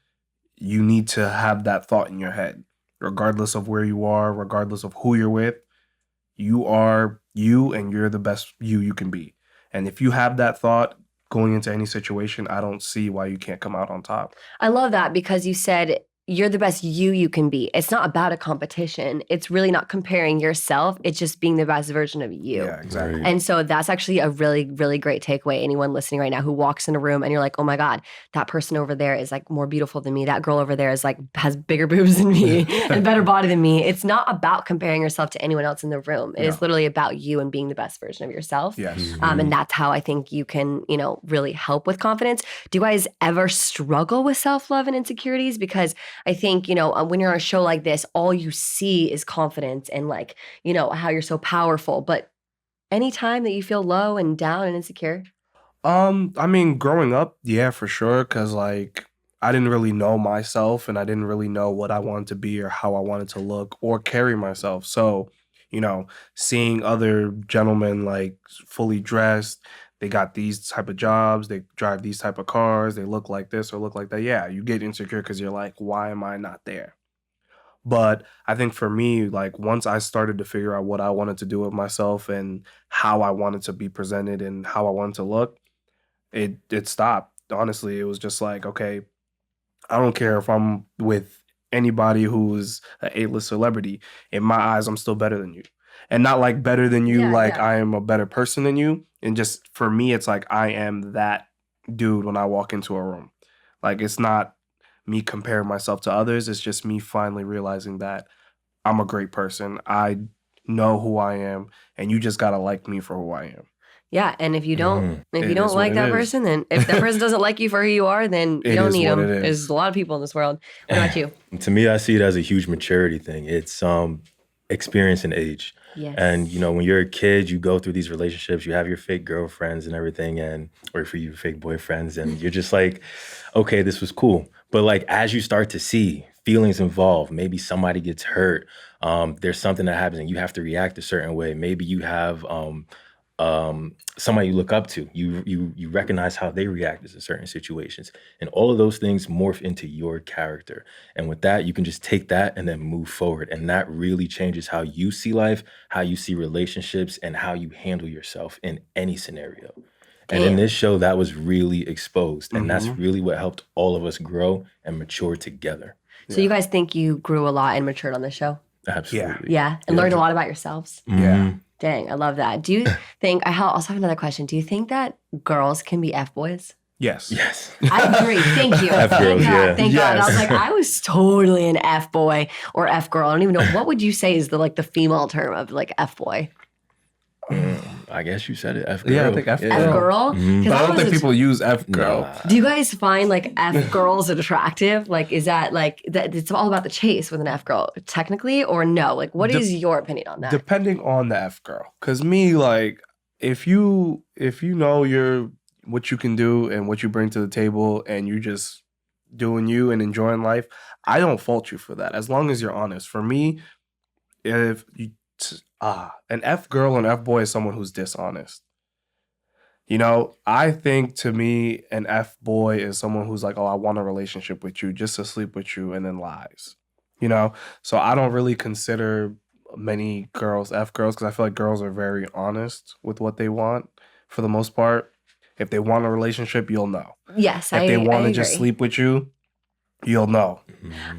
Speaker 2: you need to have that thought in your head, regardless of where you are, regardless of who you're with. You are you and you're the best you can be. And if you have that thought going into any situation, I don't see why you can't come out on top.
Speaker 1: I love that because you said you're the best you can be. It's not about a competition. It's really not comparing yourself. It's just being the best version of you.
Speaker 2: Yeah, exactly.
Speaker 1: And so that's actually a really, really great takeaway. Anyone listening right now who walks in a room and you're like, oh my God, that person over there is like more beautiful than me. That girl over there is like has bigger boobs than me and better body than me. It's not about comparing yourself to anyone else in the room. It is literally about you and being the best version of yourself.
Speaker 2: Yes.
Speaker 1: And that's how I think you can, you know, really help with confidence. Do you guys ever struggle with self-love and insecurities? Because I think, you know, when you're on a show like this, all you see is confidence and like, you know, how you're so powerful. But any time that you feel low and down and insecure?
Speaker 2: I mean, growing up, yeah, for sure. Cause like I didn't really know myself and I didn't really know what I wanted to be or how I wanted to look or carry myself. So, you know, seeing other gentlemen like fully dressed, they got these type of jobs, they drive these type of cars, they look like this or look like that. Yeah, you get insecure because you're like, why am I not there? But I think for me, like once I started to figure out what I wanted to do with myself and how I wanted to be presented and how I wanted to look, it stopped. Honestly, it was just like, okay, I don't care if I'm with anybody who's an A-list celebrity. In my eyes, I'm still better than you. And not like better than you, like I am a better person than you. And just for me, it's like I am that dude when I walk into a room. Like it's not me comparing myself to others. It's just me finally realizing that I'm a great person. I know who I am, and you just gotta like me for who I am.
Speaker 1: Yeah, and if you don't,
Speaker 2: It is
Speaker 1: like
Speaker 2: what
Speaker 1: that
Speaker 2: it is.
Speaker 1: person, then if that person doesn't like you for who you are, then you
Speaker 2: It
Speaker 1: don't
Speaker 2: is
Speaker 1: need
Speaker 2: what
Speaker 1: them.
Speaker 2: it is.
Speaker 1: There's a lot of people in this world. What about you?
Speaker 3: To me, I see it as a huge maturity thing. It's experience and age.
Speaker 1: Yes.
Speaker 3: And you know, when you're a kid, you go through these relationships, you have your fake girlfriends and everything, and or for you, fake boyfriends, and you're just like, okay, this was cool. But like as you start to see feelings involved, maybe somebody gets hurt, there's something that happens and you have to react a certain way. Maybe you have somebody you look up to, you recognize how they react to certain situations, and all of those things morph into your character. And with that, you can just take that and then move forward, and that really changes how you see life, how you see relationships, and how you handle yourself in any scenario. And in this show, that was really exposed, and that's really what helped all of us grow and mature together.
Speaker 1: So you guys think you grew a lot and matured on this show?
Speaker 3: Absolutely.
Speaker 1: Yeah, and learned a lot about yourselves.
Speaker 2: Yeah.
Speaker 1: Dang, I love that. Do you think, I also have another question. Do you think that girls can be F-boys?
Speaker 2: Yes.
Speaker 3: Yes.
Speaker 1: I agree. Thank you.
Speaker 3: F-girls,
Speaker 1: Thank God.
Speaker 3: yeah.
Speaker 1: Thank God. I was
Speaker 2: Yes.
Speaker 1: like, I was totally an F-boy or F-girl. I don't even know. What would you say is the female term of like F-boy?
Speaker 3: I guess you said it. F-girl.
Speaker 2: Yeah, I think F-girl.
Speaker 1: F-girl?
Speaker 3: Mhm.
Speaker 1: 'Cause
Speaker 2: But I don't
Speaker 1: was
Speaker 2: think people use F girl.
Speaker 3: Nah.
Speaker 1: Do you guys find like F girls attractive? Like, is that like that? It's all about the chase with an F girl, technically, or no? Like, what is your opinion on that?
Speaker 2: Depending on the F girl. Cause me, like, if you know what you can do and what you bring to the table and you just doing you and enjoying life, I don't fault you for that. As long as you're honest. For me, if you an F girl and F boy is someone who's dishonest. You know, I think to me, an F boy is someone who's like, oh, I want a relationship with you just to sleep with you and then lies. You know, so I don't really consider many girls F girls because I feel like girls are very honest with what they want for the most part. If they want a relationship, you'll know.
Speaker 1: Yes,
Speaker 2: If they want
Speaker 1: I
Speaker 2: to just
Speaker 1: agree.
Speaker 2: sleep with you, you'll know.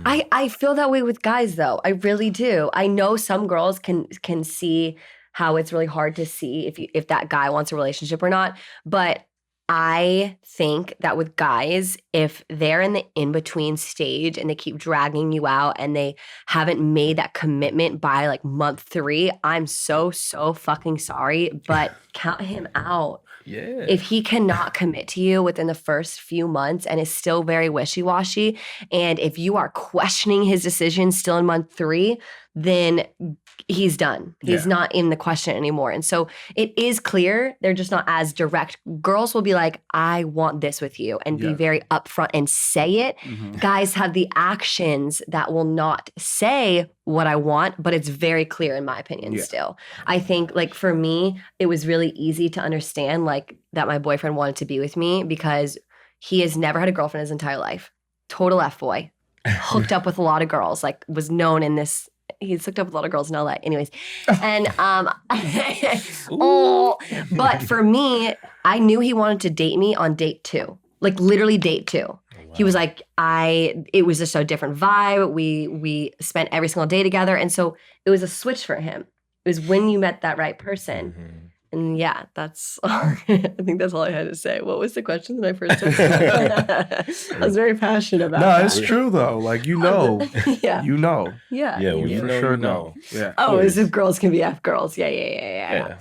Speaker 1: I feel that way with guys though. I really do. I know some girls can see how it's really hard to see if that guy wants a relationship or not, but I think that with guys, if they're in the in-between stage and they keep dragging you out and they haven't made that commitment by like month 3, I'm so fucking sorry, but count him out.
Speaker 3: Yeah.
Speaker 1: If he cannot commit to you within the first few months and is still very wishy-washy, and if you are questioning his decision still in month 3, then he's done. He's not in the question anymore. And so it is clear they're just not as direct. Girls will be like, I want this with you and be very upfront and say it. Guys have the actions that will not say what I want, but it's very clear in my opinion still. I think like for me, it was really easy to understand like that my boyfriend wanted to be with me because he has never had a girlfriend his entire life. Total F-boy. Hooked up with a lot of girls, like was known in this. He's hooked up with a lot of girls in LA. Anyways. And but for me, I knew he wanted to date me on date 2. Like literally date 2. Wow. He was like, it was just a different vibe. We spent every single day together. And so it was a switch for him. It was when you met that right person.
Speaker 3: Mm-hmm.
Speaker 1: And yeah, that's, I think that's all I had to say. What was the question that I first took? I was very passionate about that.
Speaker 2: No, it's true though. Like, you know.
Speaker 1: Yeah.
Speaker 2: You know.
Speaker 1: Yeah.
Speaker 3: Yeah,
Speaker 2: You
Speaker 3: you
Speaker 2: for
Speaker 3: know,
Speaker 2: sure
Speaker 3: you
Speaker 2: know.
Speaker 3: know.
Speaker 2: Yeah.
Speaker 1: Oh, as if girls can be F girls. Yeah.
Speaker 3: Yeah.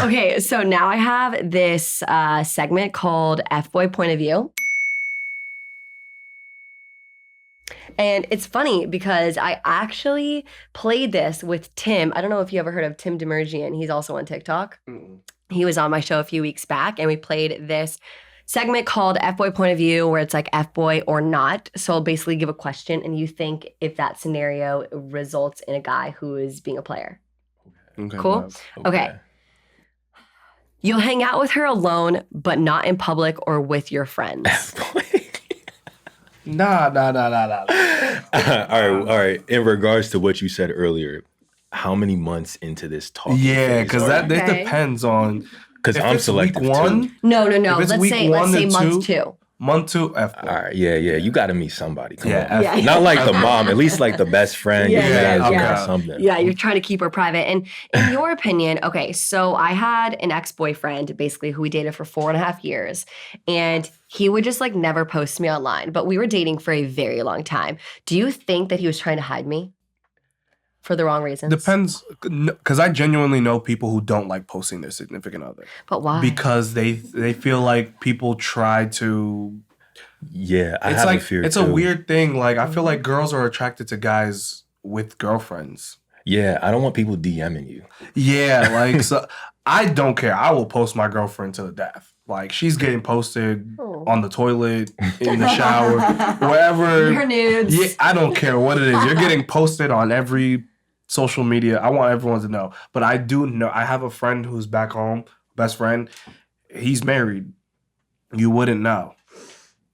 Speaker 1: Okay, so now I have this segment called F-Boy Point of View. And it's funny because I actually played this with Tim. I don't know if you ever heard of Tim Demergian. He's also on TikTok.
Speaker 2: Mm-mm.
Speaker 1: He was on my show a few weeks back, and we played this segment called F-Boy Point of View, where it's like F-Boy or not. So I'll basically give a question, and you think if that scenario results in a guy who is being a player.
Speaker 2: Okay,
Speaker 1: Cool?
Speaker 2: nice.
Speaker 1: Okay. You'll hang out with her alone, but not in public or with your friends.
Speaker 2: Nah.
Speaker 3: All right. In regards to what you said earlier, how many months into this talk?
Speaker 2: Yeah, because that
Speaker 1: Okay.
Speaker 2: depends on.
Speaker 3: Because
Speaker 2: If
Speaker 3: I'm
Speaker 2: it's week
Speaker 3: selective
Speaker 2: one,
Speaker 3: too.
Speaker 1: No.
Speaker 2: If it's
Speaker 1: Let's
Speaker 2: week
Speaker 1: say
Speaker 2: 1 to
Speaker 1: month
Speaker 2: 2.
Speaker 1: 2.
Speaker 2: Month 2, F.
Speaker 3: All right, yeah, you got to meet somebody. Come
Speaker 2: Yeah,
Speaker 3: on.
Speaker 1: Yeah.
Speaker 3: Not like the mom, at least like the best friend.
Speaker 1: Yeah,
Speaker 3: you guys
Speaker 2: yeah.
Speaker 3: got something.
Speaker 1: Yeah, you're trying to keep her private. And in your opinion, okay, so I had an ex-boyfriend basically who we dated for 4.5 years, and he would just like never post me online, but we were dating for a very long time. Do you think that he was trying to hide me for the wrong reasons?
Speaker 2: Depends, because I genuinely know people who don't like posting their significant other
Speaker 1: But why?
Speaker 2: because they feel like people try to.
Speaker 3: Yeah, I
Speaker 2: It's
Speaker 3: have
Speaker 2: like
Speaker 3: a fear
Speaker 2: it's
Speaker 3: too.
Speaker 2: a weird thing. Like I feel like girls are attracted to guys with girlfriends.
Speaker 3: Yeah, I don't want people DMing you.
Speaker 2: Yeah, like so I don't care. I will post my girlfriend to the death. Like she's getting posted
Speaker 1: Oh.
Speaker 2: on the toilet, in the shower, wherever.
Speaker 1: Her nudes.
Speaker 2: Yeah, I don't care what it is. You're getting posted on every social media. I want everyone to know. But I do know. I have a friend who's back home, best friend. He's married. You wouldn't know.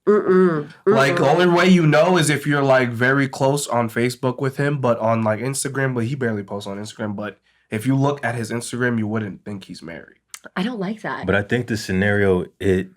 Speaker 2: Like the only way you know is if you're like very close on Facebook with him, but on like Instagram. But he barely posts on Instagram. But if you look at his Instagram, you wouldn't think he's married.
Speaker 1: I don't like that.
Speaker 3: But I think the scenario, it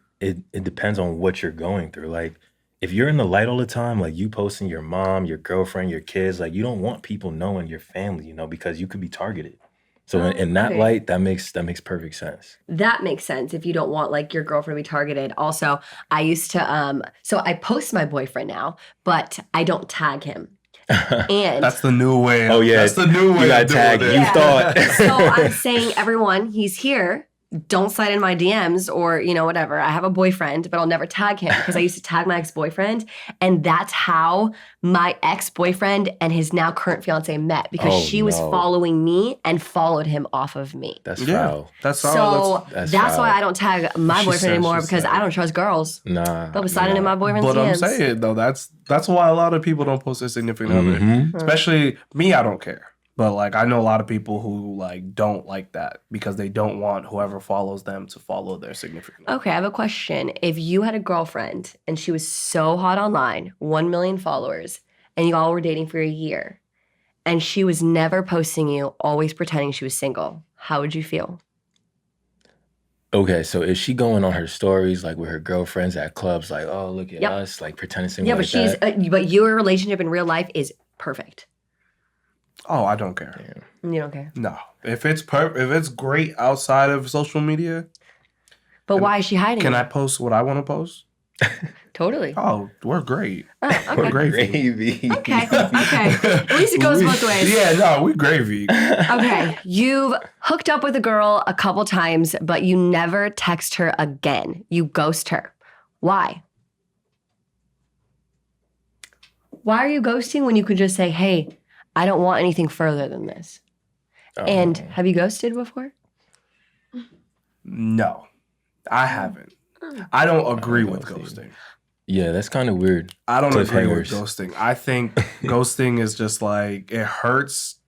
Speaker 3: depends on what you're going through. Like, if you're in the light all the time, like you posting your mom, your girlfriend, your kids, like you don't want people knowing your family, because you could be targeted. So in that
Speaker 1: okay.
Speaker 3: light, that makes perfect sense.
Speaker 1: That makes sense if you don't want like your girlfriend to be targeted. Also, I used to so I post my boyfriend now, but I don't tag him. And
Speaker 2: That's the new way.
Speaker 3: Oh, yeah.
Speaker 2: That's the new way.
Speaker 3: You got
Speaker 2: of doing
Speaker 3: tagged.
Speaker 2: it.
Speaker 3: You thought.
Speaker 1: So I'm saying, everyone, he's here. Don't slide in my DMs or, whatever. I have a boyfriend, but I'll never tag him because I used to tag my ex-boyfriend. And that's how my ex-boyfriend and his now current fiance met, because she was following me and followed him off of me.
Speaker 3: That's foul.
Speaker 2: That's
Speaker 1: So
Speaker 3: That's
Speaker 1: that's why
Speaker 3: foul.
Speaker 1: I don't tag my boyfriend anymore, because I don't trust girls.
Speaker 3: Nah.
Speaker 1: They'll be sliding in my boyfriend's
Speaker 2: But
Speaker 1: DMs.
Speaker 2: I'm saying though, that's why a lot of people don't post their significant other.
Speaker 3: Mhm.
Speaker 2: Especially me, I don't care. But like I know a lot of people who like don't like that because they don't want whoever follows them to follow their significant other.
Speaker 1: Okay, I have a question. If you had a girlfriend and she was so hot online, 1 million followers, and you all were dating for a year, and she was never posting you, always pretending she was single, how would you feel?
Speaker 3: Okay, so is she going on her stories like with her girlfriends at clubs, like, oh, look at us, like pretending single?
Speaker 1: Yeah,
Speaker 3: like
Speaker 1: but she's
Speaker 3: that?
Speaker 1: but your relationship in real life is perfect.
Speaker 2: Oh, I don't care.
Speaker 1: You don't care.
Speaker 2: No, if it's great outside of social media,
Speaker 1: But why is she hiding
Speaker 2: can
Speaker 1: it?
Speaker 2: I post what I want to post?
Speaker 1: Totally.
Speaker 2: Oh, we're great.
Speaker 1: Oh, okay.
Speaker 2: We're gravy.
Speaker 3: Gravy.
Speaker 1: Okay. At least it goes both ways.
Speaker 2: Yeah, no, we gravy.
Speaker 1: Okay. You've hooked up with a girl a couple times, but you never text her again. You ghost her. Why? Why are you ghosting when you could just say, hey, I don't want anything further than this? And have you ghosted before?
Speaker 2: No, I haven't. I don't agree with ghosting.
Speaker 3: Yeah, that's kind of weird.
Speaker 2: I don't agree with
Speaker 3: Cliffhangers.
Speaker 2: ghosting. I think ghosting is just like, it hurts,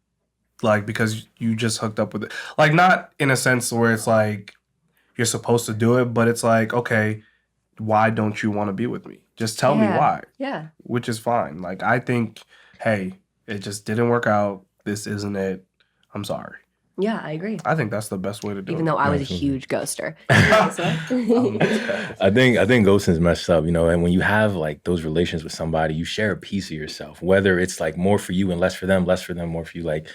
Speaker 2: like, because you just hooked up with it. Like, not in a sense where it's like you're supposed to do it, but it's like, okay, why don't you want to be with me? Just tell me why.
Speaker 1: Yeah.
Speaker 2: Which is fine. Like, I think, hey, it just didn't work out. This isn't it. I'm sorry.
Speaker 1: Yeah, I agree.
Speaker 2: I think that's the best way to do it.
Speaker 1: Even though I was a huge ghoster.
Speaker 3: I think ghosting is messed up, and when you have like those relations with somebody, you share a piece of yourself, whether it's like more for you and less for them, more for you. Like,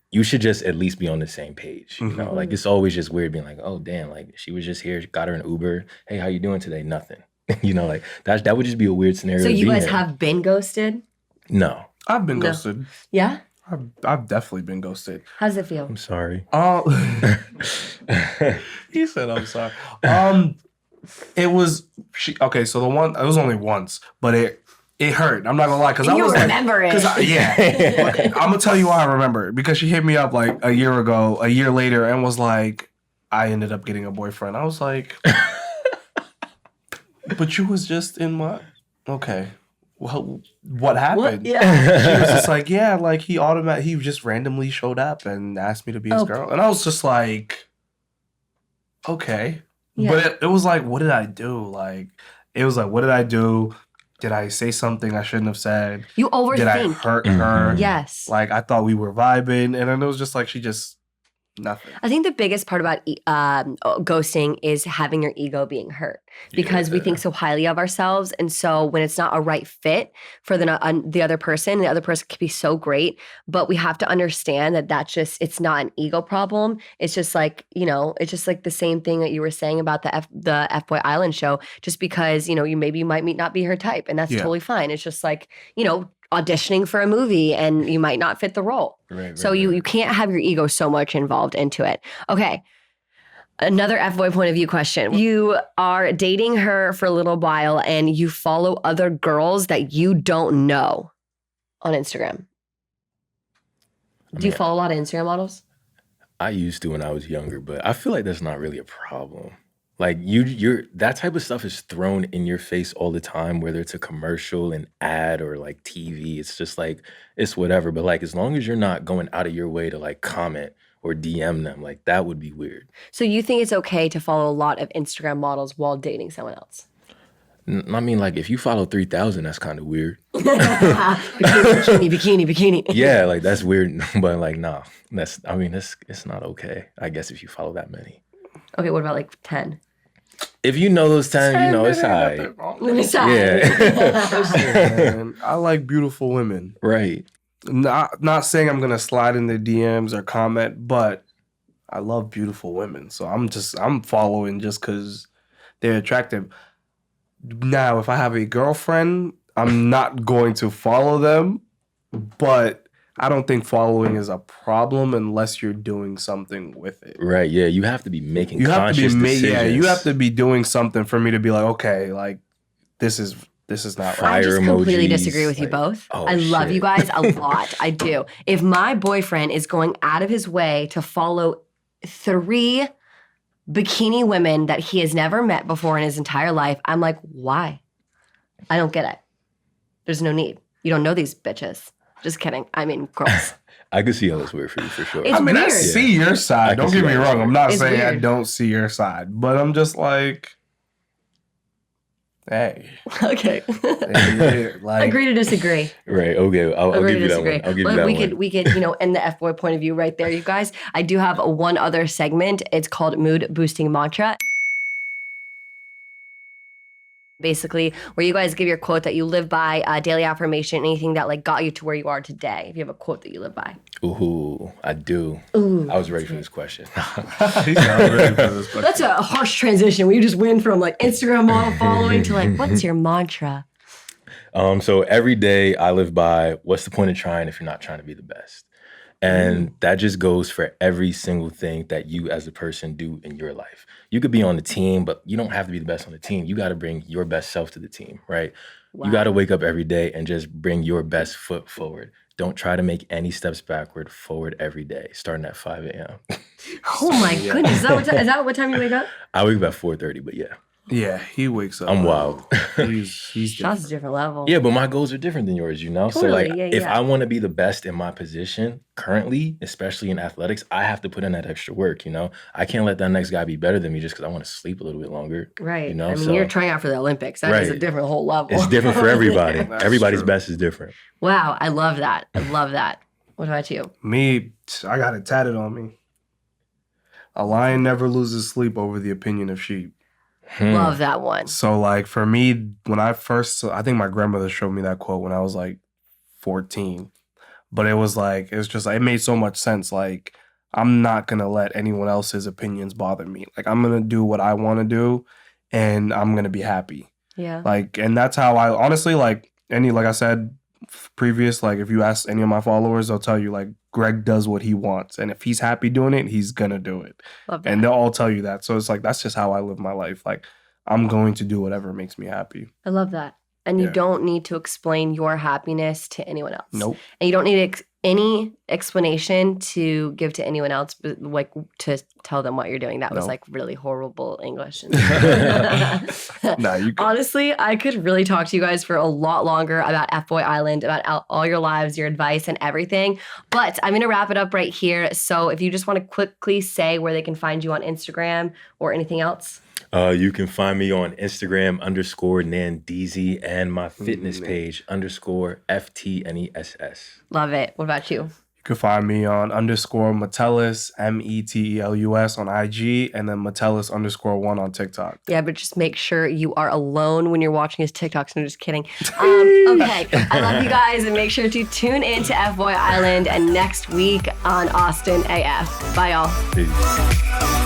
Speaker 3: you should just at least be on the same page. Like, it's always just weird being like, oh damn, like she was just here, got her an Uber. Hey, how you doing today? Nothing. Like that would just be a weird scenario.
Speaker 1: So
Speaker 3: to
Speaker 1: you
Speaker 3: be
Speaker 1: guys
Speaker 3: in.
Speaker 1: have been ghosted?
Speaker 3: No.
Speaker 2: I've been
Speaker 1: No.
Speaker 2: ghosted.
Speaker 1: Yeah?
Speaker 2: I've definitely been ghosted.
Speaker 1: How does it feel?
Speaker 3: I'm sorry.
Speaker 2: Oh, he said, "I'm sorry." It was okay. So it was only once, but it hurt. I'm not gonna lie, because I
Speaker 1: You
Speaker 2: was
Speaker 1: remember it.
Speaker 2: yeah. I'm gonna tell you why I remember it, because she hit me up like a year later, and was like, "I ended up getting a boyfriend." I was like, "But you was just in my okay." Well, what happened?
Speaker 1: What? Yeah.
Speaker 2: She was just like, yeah, like he just randomly showed up and asked me to be his girl. And I was just like, okay.
Speaker 1: Yeah.
Speaker 2: But it was like, what did I do? Like, it was like, what did I do? Did I say something I shouldn't have said?
Speaker 1: You overthink.
Speaker 2: Did I hurt her?
Speaker 1: Yes.
Speaker 2: Like, I thought we were vibing. And then it was just like, she just, nothing.
Speaker 1: I think the biggest part about ghosting is having your ego being hurt, because we think so highly of ourselves. And so when it's not a right fit for the other person, the other person can be so great, but we have to understand that it's not an ego problem. It's just like, it's just like the same thing that you were saying about the FBoy Island show. Just because, you might not be her type, and that's totally fine. It's just like, auditioning for a movie and you might not fit the role.
Speaker 3: Right,
Speaker 1: So you can't have your ego so much involved into it. Okay. Another F-boy point of view question. You are dating her for a little while and you follow other girls that you don't know on Instagram. Do you follow a lot of Instagram models?
Speaker 3: I used to when I was younger, but I feel like that's not really a problem. Like you're that type of stuff is thrown in your face all the time, whether it's a commercial, an ad, or like TV. It's just like, it's whatever. But like, as long as you're not going out of your way to like comment or DM them, like that would be weird.
Speaker 1: So you think it's okay to follow a lot of Instagram models while dating someone else?
Speaker 3: I mean, like if you follow 3,000, that's kind of weird.
Speaker 1: Bikini.
Speaker 3: Yeah, like that's weird. But like, nah, it's not okay. I guess if you follow that many.
Speaker 1: Okay, what about like 10?
Speaker 3: If you know those 10, it's all right. Yeah.
Speaker 2: Listen, I like beautiful women.
Speaker 3: Right.
Speaker 2: Not saying I'm gonna slide in their DMs or comment, but I love beautiful women. So I'm following just because they're attractive. Now, if I have a girlfriend, I'm not going to follow them, but I don't think following is a problem unless you're doing something with it.
Speaker 3: Right, yeah. You have to be making conscious decisions.
Speaker 2: Yeah, you have to be doing something for me to be like, okay, like this is not right.
Speaker 1: I just completely
Speaker 3: emojis,
Speaker 1: disagree with you both. I love you guys a lot. I do. If my boyfriend is going out of his way to follow 3 bikini women that he has never met before in his entire life, I'm like, why? I don't get it. There's no need. You don't know these bitches. Just kidding. I mean, girls.
Speaker 3: I could see how that's weird for you for sure.
Speaker 1: It's
Speaker 2: I mean,
Speaker 1: weird.
Speaker 2: I see your side. Don't get me wrong. I'm not saying I
Speaker 1: weird.
Speaker 2: don't see your side, but I'm just like, hey.
Speaker 1: Okay.
Speaker 2: Like,
Speaker 1: Agree to disagree.
Speaker 3: Right. Okay. I'll
Speaker 1: Agree
Speaker 3: give
Speaker 1: to
Speaker 3: you that
Speaker 1: disagree.
Speaker 3: one. I'll give you that one.
Speaker 1: We could, end the Fboy point of view right there, you guys. I do have one other segment. It's called Mood Boosting Mantra. Basically, where you guys give your quote that you live by, daily affirmation, anything that like got you to where you are today. If you have a quote that you live by.
Speaker 3: Ooh, I do.
Speaker 1: Ooh,
Speaker 3: I was ready for this question.
Speaker 2: He's not ready for this question.
Speaker 1: That's a harsh transition. We just went from like Instagram model following to like, what's your mantra?
Speaker 3: So every day I live by, what's the point of trying if you're not trying to be the best? And that just goes for every single thing that you as a person do in your life. You could be on the team, but you don't have to be the best on the team. You got to bring your best self to the team, right? Wow. You got to wake up every day and just bring your best foot forward. Don't try to make any steps backward, forward every day, starting at 5 a.m.
Speaker 1: Oh my goodness. Is that what time you wake up?
Speaker 3: I wake up at 4:30, but yeah.
Speaker 2: Yeah, he wakes up.
Speaker 3: I'm wild.
Speaker 2: He's
Speaker 1: That's a different level.
Speaker 3: Yeah, but my goals are different than yours, you know?
Speaker 1: Totally,
Speaker 3: so like,
Speaker 1: yeah,
Speaker 3: if I want to be the best in my position currently, especially in athletics, I have to put in that extra work, you know? I can't let that next guy be better than me just because I want to sleep a little bit longer.
Speaker 1: Right.
Speaker 3: You know?
Speaker 1: I mean, you're trying out for the Olympics. That is a different whole level.
Speaker 3: It's different for everybody. Everybody's
Speaker 2: true.
Speaker 3: best is different.
Speaker 1: Wow, I love that. I love that. What about you?
Speaker 2: Me, I got it tatted on me. A lion never loses sleep over the opinion of sheep.
Speaker 1: Love that one.
Speaker 2: So like for me, when I think my grandmother showed me that quote when I was like 14, but it was just like, it made so much sense. Like, I'm not going to let anyone else's opinions bother me. Like, I'm going to do what I want to do and I'm going to be happy.
Speaker 1: Yeah.
Speaker 2: Like, and that's how I honestly, like I said previous, like if you ask any of my followers, they'll tell you like Greg does what he wants. And if he's happy doing it, he's going to do it.
Speaker 1: Love that.
Speaker 2: And they'll all tell you that. So it's like, that's just how I live my life. Like, I'm going to do whatever makes me happy.
Speaker 1: I love that. And you don't need to explain your happiness to anyone else.
Speaker 2: Nope.
Speaker 1: And you don't need any explanation to give to anyone else, but like to tell them what you're doing. That was like really horrible English.
Speaker 2: Nah, you could.
Speaker 1: Honestly, I could really talk to you guys for a lot longer about FBoy Island, about all your lives, your advice, and everything. But I'm going to wrap it up right here. So if you just want to quickly say where they can find you on Instagram or anything else.
Speaker 3: You can find me on Instagram _Nandeezy and my fitness page _FTNESS.
Speaker 1: Love it. What about you?
Speaker 2: You can find me on _Metelus, METELUS on IG, and then Metelus_1 on TikTok.
Speaker 1: Yeah, but just make sure you are alone when you're watching his TikToks. No, just kidding. Okay, I love you guys, and make sure to tune in to FBoy Island and next week on Austin AF. Bye, y'all.
Speaker 3: Peace.